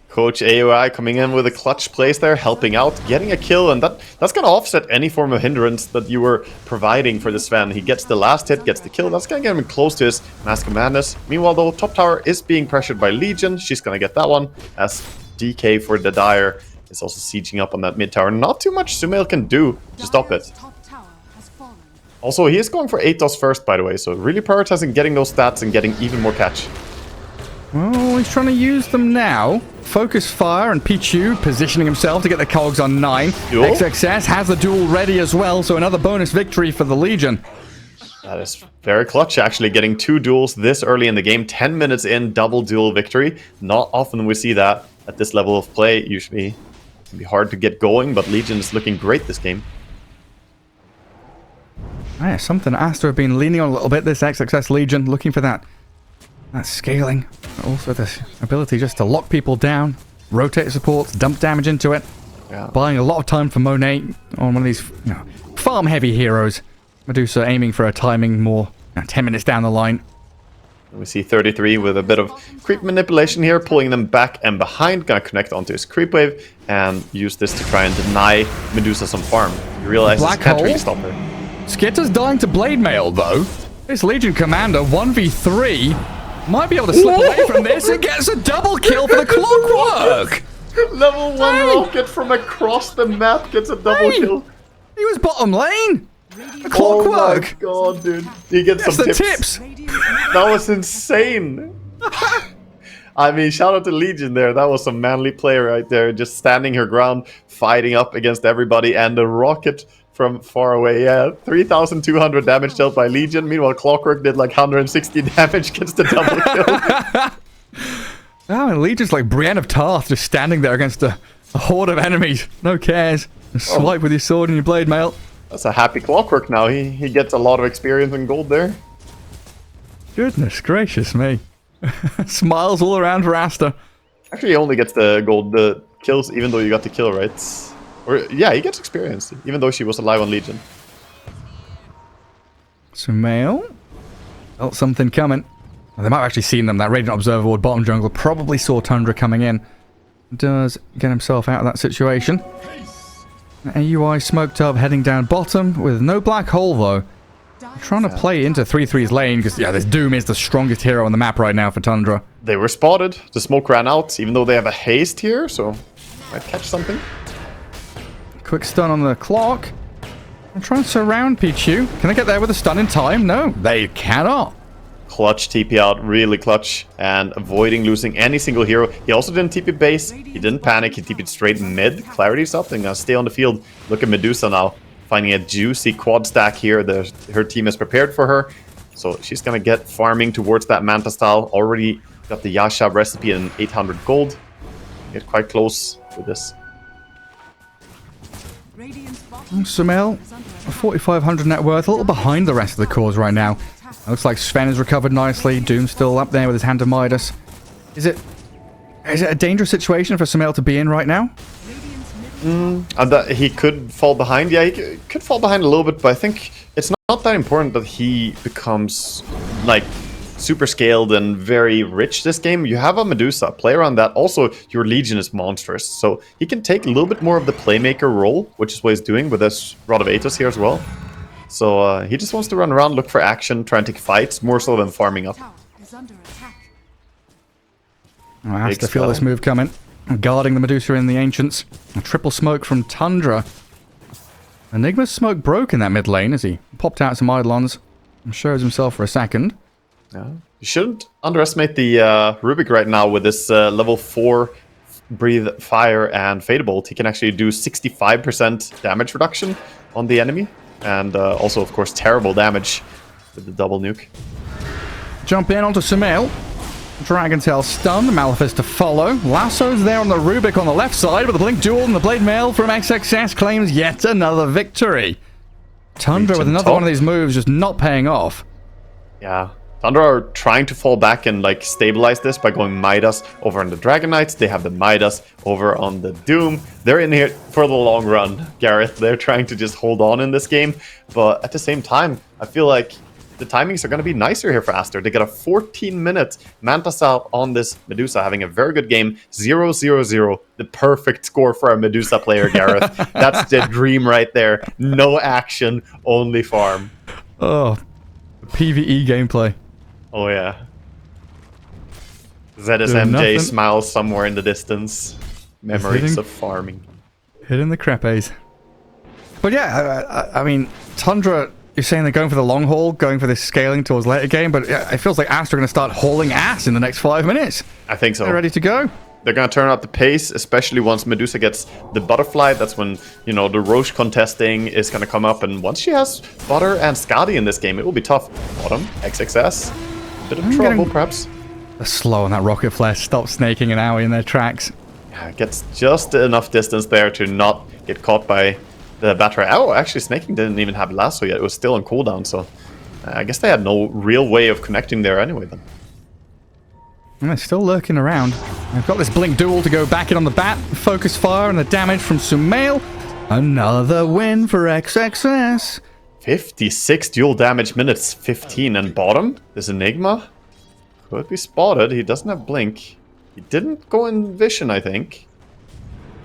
Coach AOI coming in with a clutch place there, helping out, getting a kill, and that's going to offset any form of hindrance that you were providing for the Sven. He gets the last hit, gets the kill, that's going to get him close to his Mask of Madness. Meanwhile, though, top tower is being pressured by Legion. She's going to get that one, as DK for the Dire is also sieging up on that mid tower. Not too much Sumail can do to stop it. Top tower has fallen. Also, he is going for 8 dots first, by the way, so really prioritizing getting those stats and getting even more catch. Well, he's trying to use them now. Focus Fire and Pichu positioning himself to get the cogs on 9. Duel? XXS has the duel ready as well, so another bonus victory for the Legion. That is very clutch, actually, getting 2 duels this early in the game. 10 minutes in, double duel victory. Not often we see that at this level of play. Usually it can be hard to get going, but Legion is looking great this game. Yeah, something Aster have been leaning on a little bit, this XXS Legion, looking for that scaling. Also this ability just to lock people down, rotate supports, dump damage into it. Yeah. Buying a lot of time for Monet on one of these farm-heavy heroes. Medusa aiming for a timing more 10 minutes down the line. We see 33 with a bit of creep manipulation here, pulling them back and behind. Gonna connect onto his creep wave and use this to try and deny Medusa some farm. You realize he can't really stop her. Skitter's dying to blade mail though. This Legion commander 1v3 might be able to slip away from this and gets a double kill for the clockwork. Level 1 rocket from across the map gets a double kill. He was bottom lane. The Oh my clockwork. god, dude. He gets That's some the tips. tips. That was insane. I mean, shout out to Legion there. That was a manly player right there, just standing her ground, fighting up against everybody, and the rocket from far away. Yeah, 3,200 damage dealt by Legion. Meanwhile, Clockwork did like 160 damage, gets the double kill. Oh, and Legion's like Brienne of Tarth, just standing there against a horde of enemies. No cares. Just swipe with your sword and your blade mail. That's a happy Clockwork now. He gets a lot of experience and gold there. Goodness gracious me. Smiles all around for Aster. Actually, he only gets the gold kills, even though you got the kill, right? Or yeah, he gets experience, even though she was alive on Legion. Sumail. Felt something coming. Well, they might have actually seen them. That Radiant Observer Ward bottom jungle probably saw Tundra coming in. Does get himself out of that situation. AUI smoked up, heading down bottom with no black hole though. Trying to play into 3-3's lane because this Doom is the strongest hero on the map right now for Tundra. They were spotted. The smoke ran out, even though they have a haste here, so might catch something. Quick stun on the clock. I'm trying to surround Pichu. Can they get there with a stun in time? No, they cannot. Clutch TP out, really clutch, and avoiding losing any single hero. He also didn't TP base, he didn't panic, he TP'd straight mid. Clarity's up, and gonna stay on the field. Look at Medusa now, finding a juicy quad stack here. Her team is prepared for her, so she's gonna get farming towards that Manta style. Already got the Yasha recipe and 800 gold. Get quite close with this. Sumail, 4,500 net worth, a little behind the rest of the cores right now. Looks like Sven has recovered nicely. Doom's still up there with his hand to Midas. Is it a dangerous situation for Sumail to be in right now? And that he could fall behind. Yeah, he could fall behind a little bit, but I think it's not that important that he becomes like super scaled and very rich this game. You have a Medusa, play around that. Also, your Legion is monstrous, so he can take a little bit more of the playmaker role, which is what he's doing with this Rod of Atos here as well. So he just wants to run around, look for action, try and take fights, more so than farming up. I have to feel this move coming. Guarding the Medusa in the Ancients. A triple smoke from Tundra. Enigma's smoke broke in that mid lane as he popped out some Eidolons and shows himself for a second. Yeah. You shouldn't underestimate the Rubik right now with this level 4 Breathe Fire and Fade Bolt. He can actually do 65% damage reduction on the enemy. And also, of course, terrible damage with the double nuke. Jump in onto Sumail. Dragon Tail stun, Maleficent to follow. Lasso's there on the Rubik on the left side, but the Blink Duel and the Blade Mail from XXS claims yet another victory. Tundra with another one of these moves just not paying off. Yeah. Tundra are trying to fall back and like stabilize this by going Midas over on the Dragon Knights. They have the Midas over on the Doom. They're in here for the long run, Gareth. They're trying to just hold on in this game. But at the same time, I feel like the timings are going to be nicer here for Aster. They got a 14-minute Manta style on this Medusa, having a very good game. 0-0-0. The perfect score for a Medusa player, Gareth. That's the dream right there. No action, only farm. Oh, PvE gameplay. Oh, yeah. ZSMJ smiles somewhere in the distance. Memories of farming. Hitting the crepes. But yeah, I mean, Tundra you're saying they're going for the long haul, going for this scaling towards later game, but it feels like Aster are going to start hauling ass in the next 5 minutes. I think so. They're ready to go. They're going to turn up the pace, especially once Medusa gets the butterfly. That's when, you know, the Roche contesting is going to come up. And once she has Butter and Scotty in this game, it will be tough. Bottom, XXS. Bit of trouble, perhaps. They're slow on that rocket flare. Stop snaking an Aoi in their tracks. Yeah, gets just enough distance there to not get caught by the battery. Oh, actually, snaking didn't even have lasso yet. It was still on cooldown, so I guess they had no real way of connecting there anyway, then. And they're still lurking around. They've got this blink duel to go back in on the bat. Focus fire and the damage from Sumail. Another win for XXS. 56 dual damage minutes, 15. And bottom, this Enigma could be spotted. He doesn't have blink. He didn't go in vision, I think.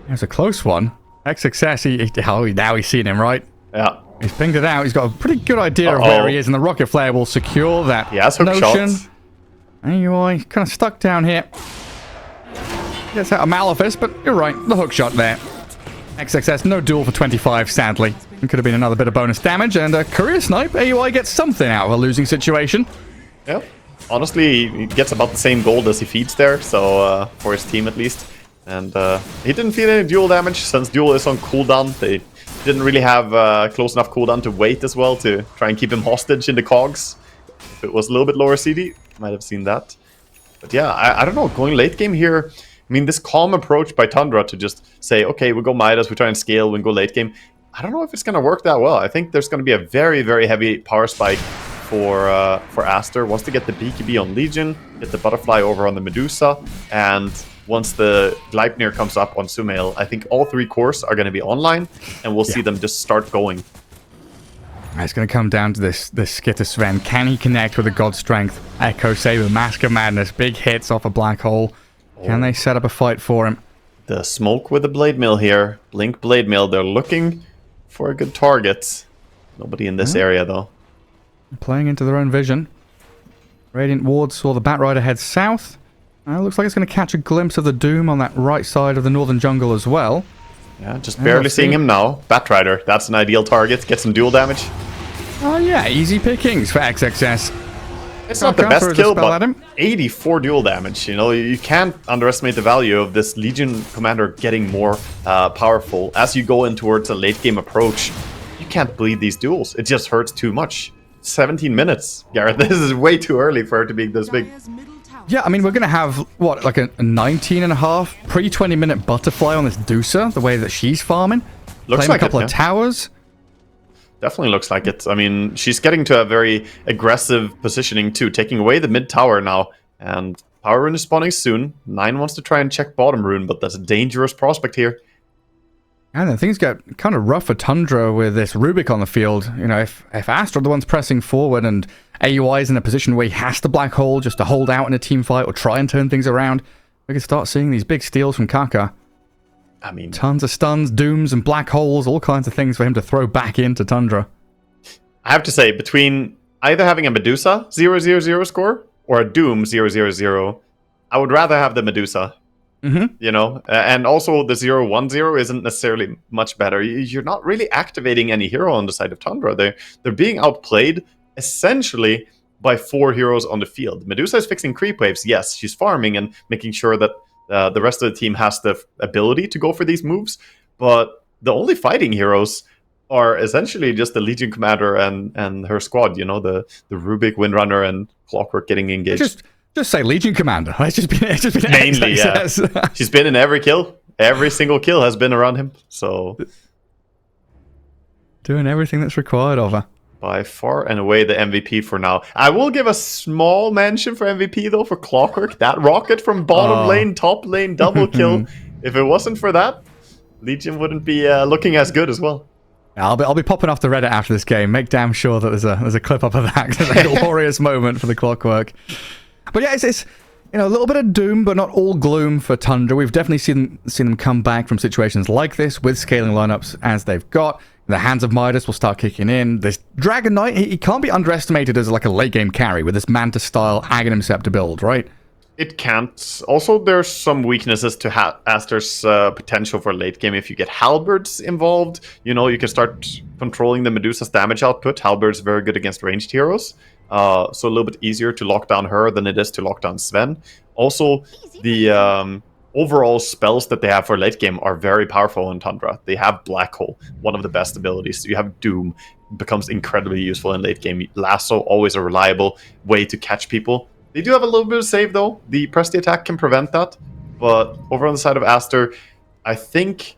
It was a close one. XXS, now he's seen him, right? Yeah. He's pinged it out. He's got a pretty good idea of where he is, and the rocket flare will secure that He has hook notion. shots. Anyway, kind of stuck down here. Gets out of Malefice, but you're right. The hook shot there. XXS, no duel for 25, sadly. It could have been another bit of bonus damage, and a career snipe. AUI gets something out of a losing situation. Yep. Honestly, he gets about the same gold as he feeds there, so for his team at least. And he didn't feed any duel damage, since duel is on cooldown. They didn't really have close enough cooldown to wait as well to try and keep him hostage in the cogs. If it was a little bit lower CD, might have seen that. But yeah, I don't know, going late game here, I mean, this calm approach by Tundra to just say, okay, we'll go Midas, we try and scale, we go late game, I don't know if it's going to work that well. I think there's going to be a very, very heavy power spike for Aster. Wants to get the BKB on Legion, get the Butterfly over on the Medusa, and once the Gleipnir comes up on Sumail, I think all 3 cores are going to be online, and we'll see them just start going. It's going to come down to this Skitter Sven. Can he connect with a God Strength? Echo Saber, Mask of Madness, big hits off a Black Hole. Can they set up a fight for him? The smoke with the Blade Mill here. Blink Blade Mill. They're looking for a good target. Nobody in this area, though. Playing into their own vision. Radiant Ward saw the Batrider head south. Looks like it's going to catch a glimpse of the Doom on that right side of the northern jungle as well. Yeah, just barely seeing him now. Batrider, that's an ideal target. Get some dual damage. Oh yeah, easy pickings for XXS. It's not the best kill, but 84 dual damage. You know, you can't underestimate the value of this Legion commander getting more powerful. As you go in towards a late game approach, you can't bleed these duels. It just hurts too much. 17 minutes, Garrett. This is way too early for her to be this big. Yeah, I mean, we're going to have, what, like a 19 and a half pre-20 minute Butterfly on this Dusa, the way that she's farming. Looks Playing like a couple it, of towers. Definitely looks like it. I mean, she's getting to a very aggressive positioning too, taking away the mid tower now. And Power Rune is spawning soon. 9 wants to try and check bottom rune, but that's a dangerous prospect here. And then things get kind of rough for Tundra with this Rubik on the field. You know, if Aster are the ones pressing forward and AUI is in a position where he has to Black Hole just to hold out in a team fight or try and turn things around, we could start seeing these big steals from Kaka. I mean, tons of stuns, dooms, and black holes, all kinds of things for him to throw back into Tundra. I have to say, between either having a Medusa 0-0-0 score or a Doom 0-0-0, I would rather have the Medusa. You know, and also the 0-1-0 isn't necessarily much better. You're not really activating any hero on the side of Tundra. They're being outplayed essentially by 4 heroes on the field. Medusa is fixing creep waves. Yes, she's farming and making sure that the rest of the team has the ability to go for these moves. But the only fighting heroes are essentially just the Legion Commander and her squad. You know, the Rubik, Windrunner, and Clockwork getting engaged. Just say Legion Commander. It's just been mainly, yeah. She's been in every kill. Every single kill has been around him. So doing everything that's required of her. By far and away the MVP for now. I will give a small mention for MVP though for Clockwork. That rocket from bottom lane, top lane, double kill. If it wasn't for that, Legion wouldn't be looking as good as well. I'll be popping off the Reddit after this game. Make damn sure that there's a clip up of that. It's a glorious moment for the Clockwork. But yeah, it's you know, a little bit of doom, but not all gloom for Tundra. We've definitely seen them come back from situations like this with scaling lineups as they've got. The Hands of Midas will start kicking in. This Dragon Knight, he can't be underestimated as like a late game carry with this Manta style Aghanim Scepter build, right? It can't. Also, there's some weaknesses to Aster's potential for late game. If you get halberds involved, you know, you can start controlling the Medusa's damage output. Halberd's very good against ranged heroes. So a little bit easier to lock down her than it is to lock down Sven. Also, the overall spells that they have for late game are very powerful in Tundra. They have Black Hole, one of the best abilities. You have Doom, becomes incredibly useful in late game. Lasso, always a reliable way to catch people. They do have a little bit of save, though. The press the attack can prevent that. But over on the side of Aster, I think,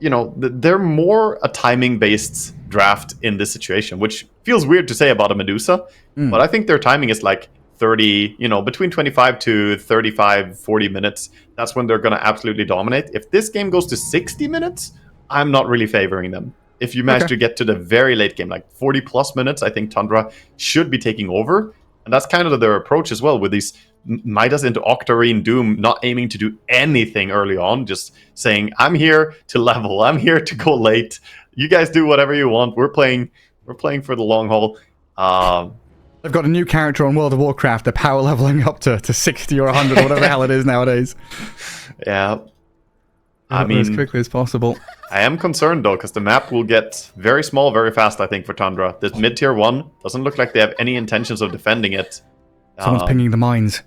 you know, they're more a timing-based draft in this situation, which feels weird to say about a Medusa. But I think their timing is like 30, you know, between 25 to 35, 40 minutes. That's when they're going to absolutely dominate. If this game goes to 60 minutes, I'm not really favoring them. If you manage to get to the very late game, like 40 plus minutes, I think Tundra should be taking over. And that's kind of their approach as well, with these Midas into Octarine Doom, not aiming to do anything early on, just saying, I'm here to level, I'm here to go late. You guys do whatever you want. We're playing for the long haul. They've got a new character on World of Warcraft. They're power leveling up to 60 or 100, or whatever the hell it is nowadays. Yeah. I mean, as quickly as possible. I am concerned, though, because the map will get very small very fast, I think, for Tundra. This mid-tier 1 doesn't look like they have any intentions of defending it. Someone's pinging the mines.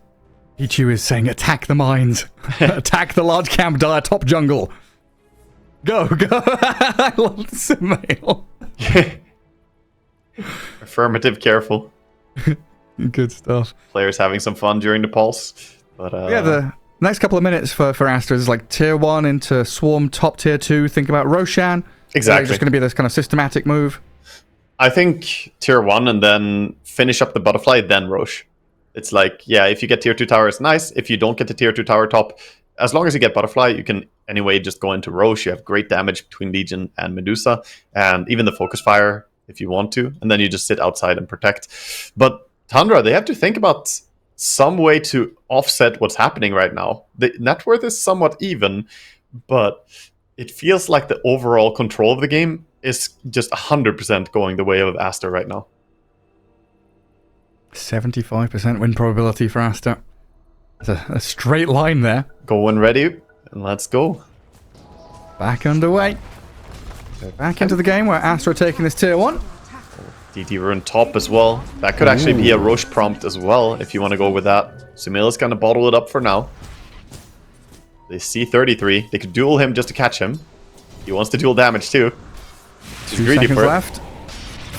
Pichu is saying, attack the mines. Attack the large camp, dire top jungle. Go, go. I love this email. Affirmative, careful. Good stuff. Players having some fun during the pulse. But yeah, the next couple of minutes for Aster is like tier 1 into Swarm, top tier 2. Think about Roshan. Exactly. It's just going to be this kind of systematic move. I think tier 1 and then finish up the butterfly, then Roche. It's like, yeah, if you get tier 2 tower, it's nice. If you don't get the tier 2 tower top, as long as you get butterfly, you can anyway just go into Roche. You have great damage between Legion and Medusa, and even the focus fire if you want to, and then you just sit outside and protect. But Tundra, they have to think about some way to offset what's happening right now. The net worth is somewhat even, but it feels like the overall control of the game is just 100% going the way of Aster right now. 75% win probability for Aster. It's a straight line there. Go when ready, and let's go. Back underway. Back into the game where Aster are taking this tier 1. DT rune top as well. That could actually be a Roche prompt as well, if you want to go with that. Sumila's going to bottle it up for now. They see 33. They could duel him just to catch him. He wants to duel damage too. He's 2 greedy seconds for it. left.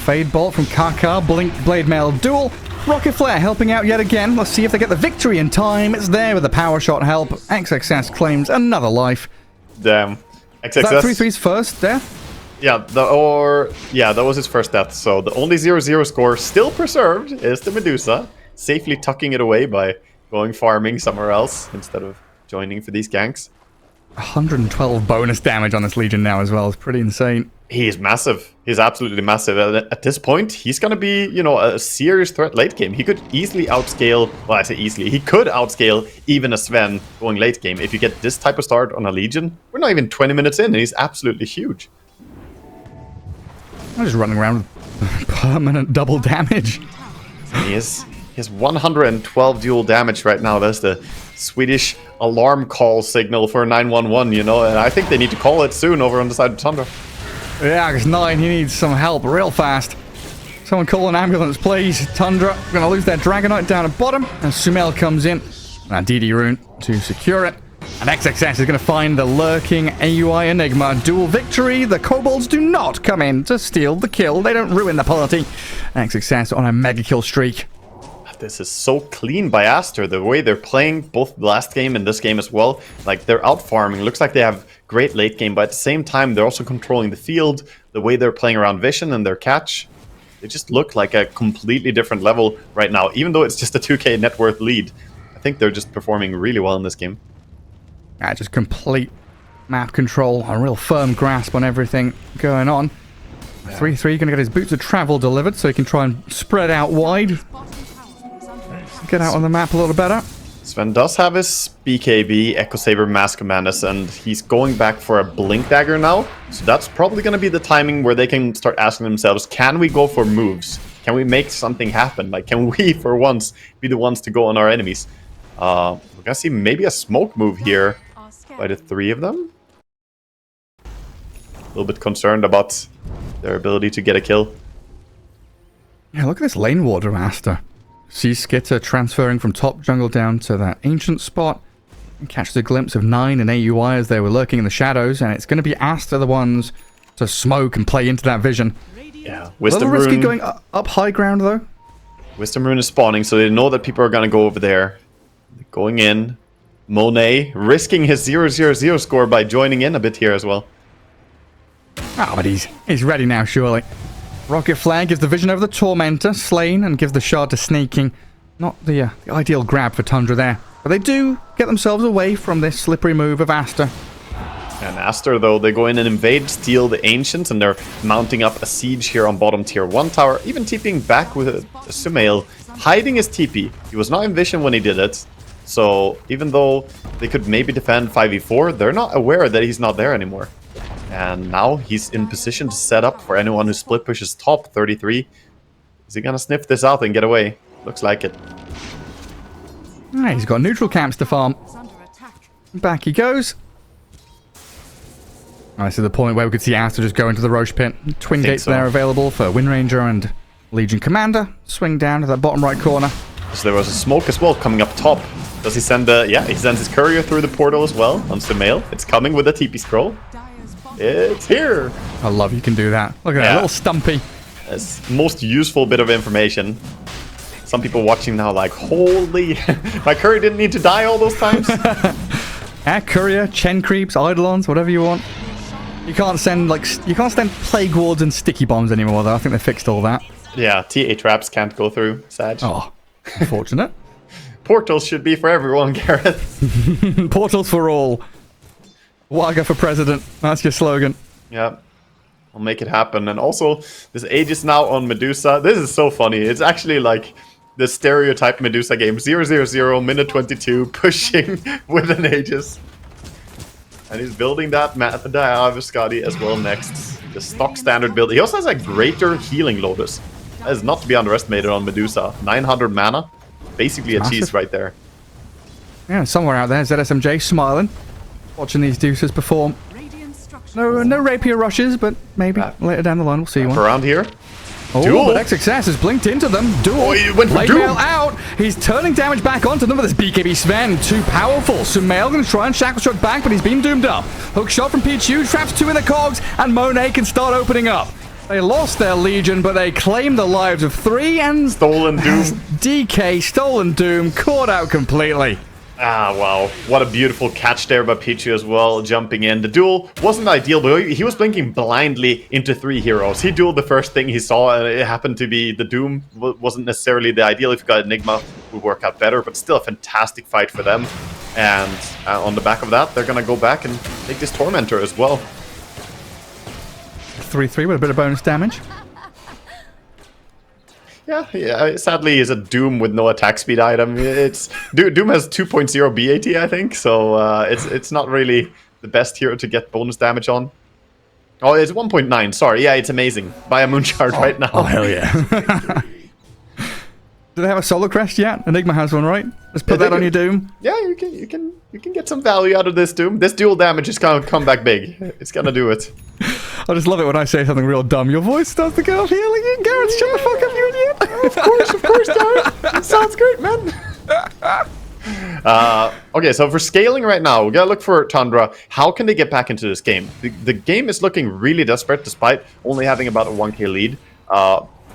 Fade Bolt from Kaka. Blink Blade Mail duel. Rocket Flare helping out yet again. Let's see if they get the victory in time. It's there with the power shot help. XXS claims another life. Damn. XXS. Is that 3-3's first death? Yeah, that was his first death. So the only 0-0 score still preserved is the Medusa, safely tucking it away by going farming somewhere else instead of joining for these ganks. 112 bonus damage on this Legion now as well. It's pretty insane. He's massive. He's absolutely massive. At this point, he's going to be, you know, a serious threat late game. He could easily outscale, well, I say easily, he could outscale even a Sven going late game. If you get this type of start on a Legion, we're not even 20 minutes in, and he's absolutely huge. I'm just running around with permanent double damage. He has 112 dual damage right now. That's the Swedish alarm call signal for 911, you know, and I think they need to call it soon over on the side of Tundra. Yeah, because 9, he needs some help real fast. Someone call an ambulance, please. Tundra gonna lose their Dragonite down at bottom, and Sumel comes in. And DD Rune to secure it. And XXS is going to find the lurking AUI Enigma. Dual victory. The Kobolds do not come in to steal the kill. They don't ruin the party. XXS on a mega kill streak. This is so clean by Aster. The way they're playing, both the last game and this game as well. Like, they're out farming. Looks like they have great late game, but at the same time, they're also controlling the field. The way they're playing around Vision and their catch. They just look like a completely different level right now, even though it's just a 2k net worth lead. I think they're just performing really well in this game. Just complete map control, a real firm grasp on everything going on. 3-3 going to get his boots of travel delivered so he can try and spread out wide. Get out on the map a little better. Sven does have his BKB, Echo Saber, Mask of Madness, and he's going back for a Blink Dagger now. So that's probably going to be the timing where they can start asking themselves, can we go for moves? Can we make something happen? Like, can we, for once, be the ones to go on our enemies? We're gonna see maybe a smoke move here by the 3 of them. A little bit concerned about their ability to get a kill. Yeah, look at this lane ward of Aster. Sees Skitter transferring from top jungle down to that ancient spot. And catches a glimpse of 9 and AUI as they were lurking in the shadows. And it's going to be Aster the ones to smoke and play into that vision. Yeah, A Wisdom little risky Rune. going up high ground though. Wisdom Rune is spawning, so they know that people are gonna go over there. Going in. Monet risking his 0-0-0 score by joining in a bit here as well. Oh, but he's ready now, surely. Rocket Flare gives the vision over the Tormentor, slain, and gives the shard to Sneaking. Not the ideal grab for Tundra there. But they do get themselves away from this slippery move of Aster. And Aster, though, they go in and invade, steal the Ancients, and they're mounting up a siege here on bottom tier 1 tower, even TPing back with a Sumail, hiding his TP. He was not in vision when he did it, so even though they could maybe defend 5v4, they're not aware that he's not there anymore. And now he's in position to set up for anyone who split pushes top 33. Is he gonna sniff this out and get away? Looks like it. Ah, he's got neutral camps to farm. Back he goes. Oh, this is the point where we could see Aster just go into the Roche pit. Twin gates so. there available for Wind Ranger and Legion Commander. Swing down to that bottom right corner. So there was a smoke as well coming up top. Does he send the... Yeah, he sends his courier through the portal as well on Sumail. It's coming with a TP scroll. It's here. I love you can do that. Look at that little stumpy. It's most useful bit of information. Some people watching now like, holy... My courier didn't need to die all those times. Courier, Chen creeps, Eidolons, whatever you want. You can't send plague wards and sticky bombs anymore though. I think they fixed all that. Yeah, TA traps can't go through. Sad. Oh, unfortunate. Portals should be for everyone, Gareth. Portals for all. Waga for president. That's your slogan. Yeah. I'll make it happen. And also, this Aegis now on Medusa. This is so funny. It's actually like the stereotype Medusa game. 0-0-0, minute 22, pushing with an Aegis. And he's building that Diavascati as well next. The stock standard build. He also has a greater healing Lotus. That is not to be underestimated on Medusa. 900 mana. Basically a cheese right there. Yeah, somewhere out there, ZSMJ smiling. Watching these deuces perform. No rapier rushes, but maybe later down the line we'll see one. Around here. Oh, Duel. but X-Success has blinked into them. Duel. Oh, he went for Blade Doom. Mail out. He's turning damage back onto them with this BKB Sven. Too powerful. Sumail going to try and shackle shot back, but he's been doomed up. Hook shot from Pichu. Traps 2 in the cogs, and Monet can start opening up. They lost their Legion, but they claimed the lives of 3, and Stolen Doom. DK, Stolen Doom, caught out completely. Ah, wow. What a beautiful catch there by Pichu as well, jumping in. The duel wasn't ideal, but he was blinking blindly into 3 heroes. He dueled the first thing he saw, and it happened to be the Doom. Wasn't necessarily the ideal. If you got Enigma, would work out better, but still a fantastic fight for them. And on the back of that, they're going to go back and take this Tormentor as well. 3-3 with a bit of bonus damage. Yeah. Sadly, is a Doom with no attack speed item. It's Doom has 2.0 BAT, I think, so it's not really the best hero to get bonus damage on. Oh, it's 1.9. Sorry, yeah, it's amazing. Buy a Moonshard right now. Oh hell yeah! Do they have a Solar Crest yet? Enigma has one, right? Let's put that on your Doom. Yeah, you can get some value out of this Doom. This dual damage is gonna come back big. It's gonna do it. I just love it when I say something real dumb. Your voice starts to go up healing you. Gareth, shut the fuck up, you idiot! Of course, Gareth. It sounds great, man. Okay, so for scaling right now, we gotta look for Tundra. How can they get back into this game? The game is looking really desperate, despite only having about a 1k lead.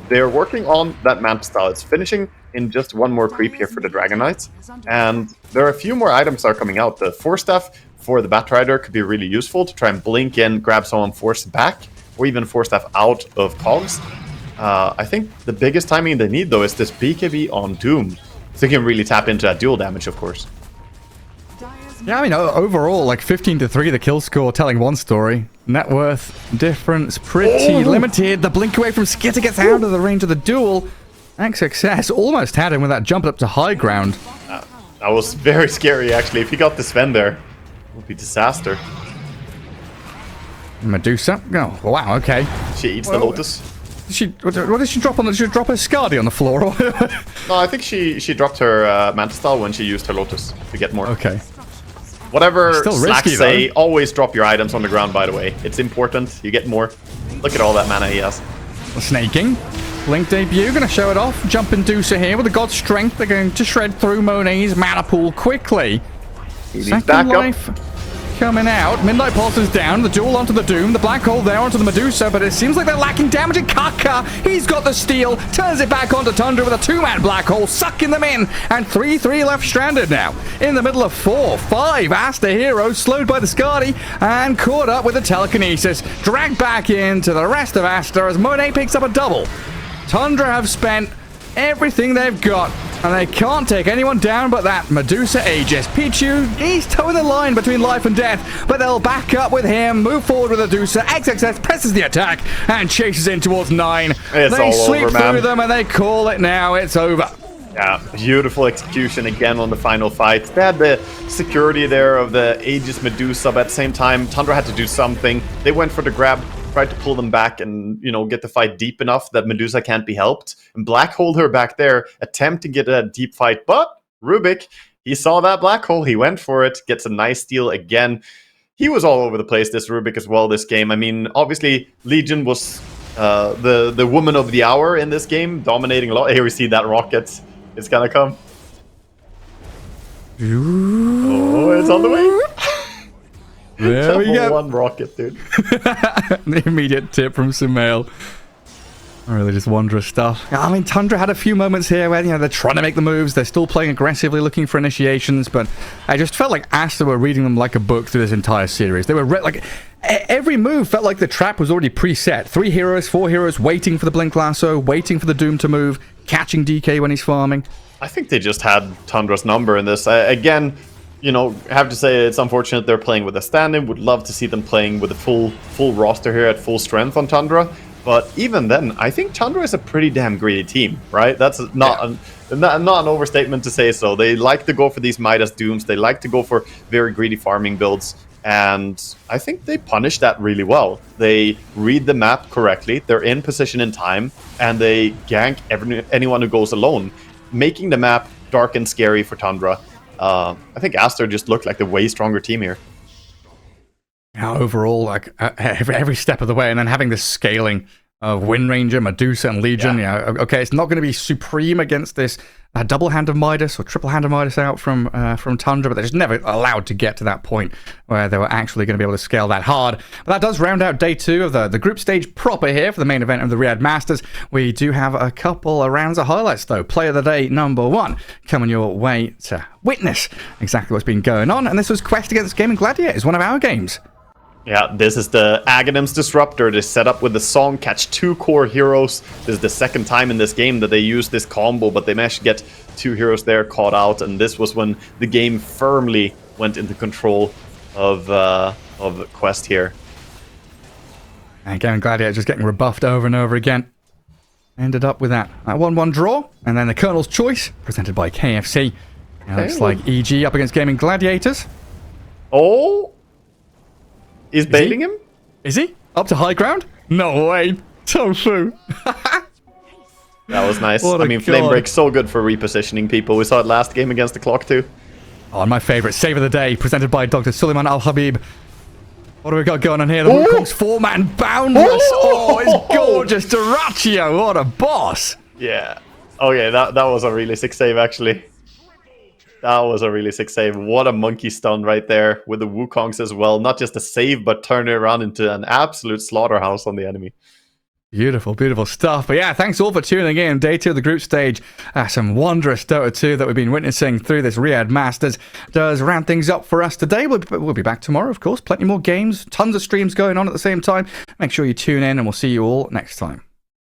They're working on that Manta style. It's finishing in just one more creep here for the Dragon Knights. And there are a few more items that are coming out. The Force Staff for the Batrider could be really useful to try and blink in, grab someone Force back, or even Force Staff out of cogs. I think the biggest timing they need, though, is this BKB on Doom. So they can really tap into that dual damage, of course. Yeah, I mean, overall, like 15-3, the kill score telling one story. Net worth difference pretty limited. The blink away from Skitter gets out of the range of the duel. Success almost had him with that jump up to high ground. That was very scary, actually. If he got the Sven there, it would be disaster. Medusa. Oh, wow, okay. She eats the Lotus. What did she drop on? Did she drop her Skadi on the floor? No, I think she dropped her Manta Style when she used her Lotus to get more. Okay. Whatever Still Slacks risky, say, though. always drop your items on the ground, by the way. It's important. You get more. Look at all that mana he has. Snaking. Blink debut, going to show it off. Jump Inducer here with the God Strength. They're going to shred through Monet's mana pool quickly. He needs Second backup. life coming out. Midnight Pulse is down. The duel onto the Doom. The Black Hole there onto the Medusa, but it seems like they're lacking damage. And Kaka, he's got the steal. Turns it back onto Tundra with a 2-man Black Hole, sucking them in. And 3-3 left stranded now. In the middle of 4-5. Aster heroes slowed by the Skadi and caught up with the Telekinesis. Dragged back into the rest of Aster as Monet picks up a double. Tundra have spent everything they've got, and they can't take anyone down but that Medusa Aegis. Pichu, he's towing the line between life and death, but they'll back up with him, move forward with Medusa. XXS presses the attack and chases in towards 9. It's they all sweep over, man. through them and they call it now. It's over. Yeah, beautiful execution again on the final fight. They had the security there of the Aegis Medusa, but at the same time, Tundra had to do something. They went for the grab, tried to pull them back and, you know, get the fight deep enough that Medusa can't be helped. And Black Hole her back there, attempt to get a deep fight, but Rubik, he saw that Black Hole, he went for it, gets a nice steal again. He was all over the place, this Rubik as well, this game. I mean, obviously, Legion was the woman of the hour in this game, dominating a lot. Here we see that rocket. It's gonna come. Oh, it's on the way. There we go. One rocket, dude. The immediate tip from Sumail. Really just wondrous stuff. I mean, Tundra had a few moments here where, you know, they're trying to make the moves. They're still playing aggressively, looking for initiations, but I just felt like Aster were reading them like a book through this entire series. They were like... Every move felt like the trap was already preset. 3 heroes, 4 heroes waiting for the Blink Lasso, waiting for the Doom to move, catching DK when he's farming. I think they just had Tundra's number in this. Again, you know, I have to say it's unfortunate they're playing with a stand-in. Would love to see them playing with a full roster here at full strength on Tundra. But even then, I think Tundra is a pretty damn greedy team, right? That's not an overstatement to say so. They like to go for these Midas Dooms. They like to go for very greedy farming builds. And I think they punish that really well. They read the map correctly. They're in position in time. And they gank anyone who goes alone, making the map dark and scary for Tundra. I think Aster just looked like the way stronger team here. Yeah, overall, like every step of the way, and then having this scaling of Wind Ranger, Medusa, and Legion. Yeah, okay, it's not going to be supreme against this double hand of Midas or triple hand of Midas out from Tundra, but they're just never allowed to get to that point where they were actually going to be able to scale that hard. But that does round out day 2 of the group stage proper here for the main event of the Riyadh Masters. We do have a couple of rounds of highlights though. Player of the day number 1 coming your way to witness exactly what's been going on, and this was Quest Against Gaming Gladiators, one of our games. Yeah, this is the Aghanim's Disruptor. They set up with the song, catch 2 core heroes. This is the second time in this game that they used this combo, but they managed to get 2 heroes there caught out, and this was when the game firmly went into control of Quest here. And Gaming Gladiator just getting rebuffed over and over again. Ended up with that 1-1 draw, and then the Colonel's Choice, presented by KFC. Looks like EG up against Gaming Gladiators. Oh! Is baiting him? Is he? Up to high ground? No way. Tofu. That was nice. What I a mean, god. Flame Break's so good for repositioning people. We saw it last game against the Clock too. Oh, and my favorite, Save of the Day, presented by Dr. Suleiman Al-Habib. What do we got going on here? The Wukong's 4-man Boundless. Oh, it's gorgeous. Duraccio, what a boss. Yeah. Okay, that was a really sick save, actually. That was a really sick save. What a monkey stun right there with the Wukongs as well. Not just a save, but turn it around into an absolute slaughterhouse on the enemy. Beautiful, beautiful stuff. But yeah, thanks all for tuning in. Day 2 of the group stage. Some wondrous Dota 2 that we've been witnessing through this Riyadh Masters does round things up for us today. We'll be back tomorrow, of course. Plenty more games, tons of streams going on at the same time. Make sure you tune in, and we'll see you all next time.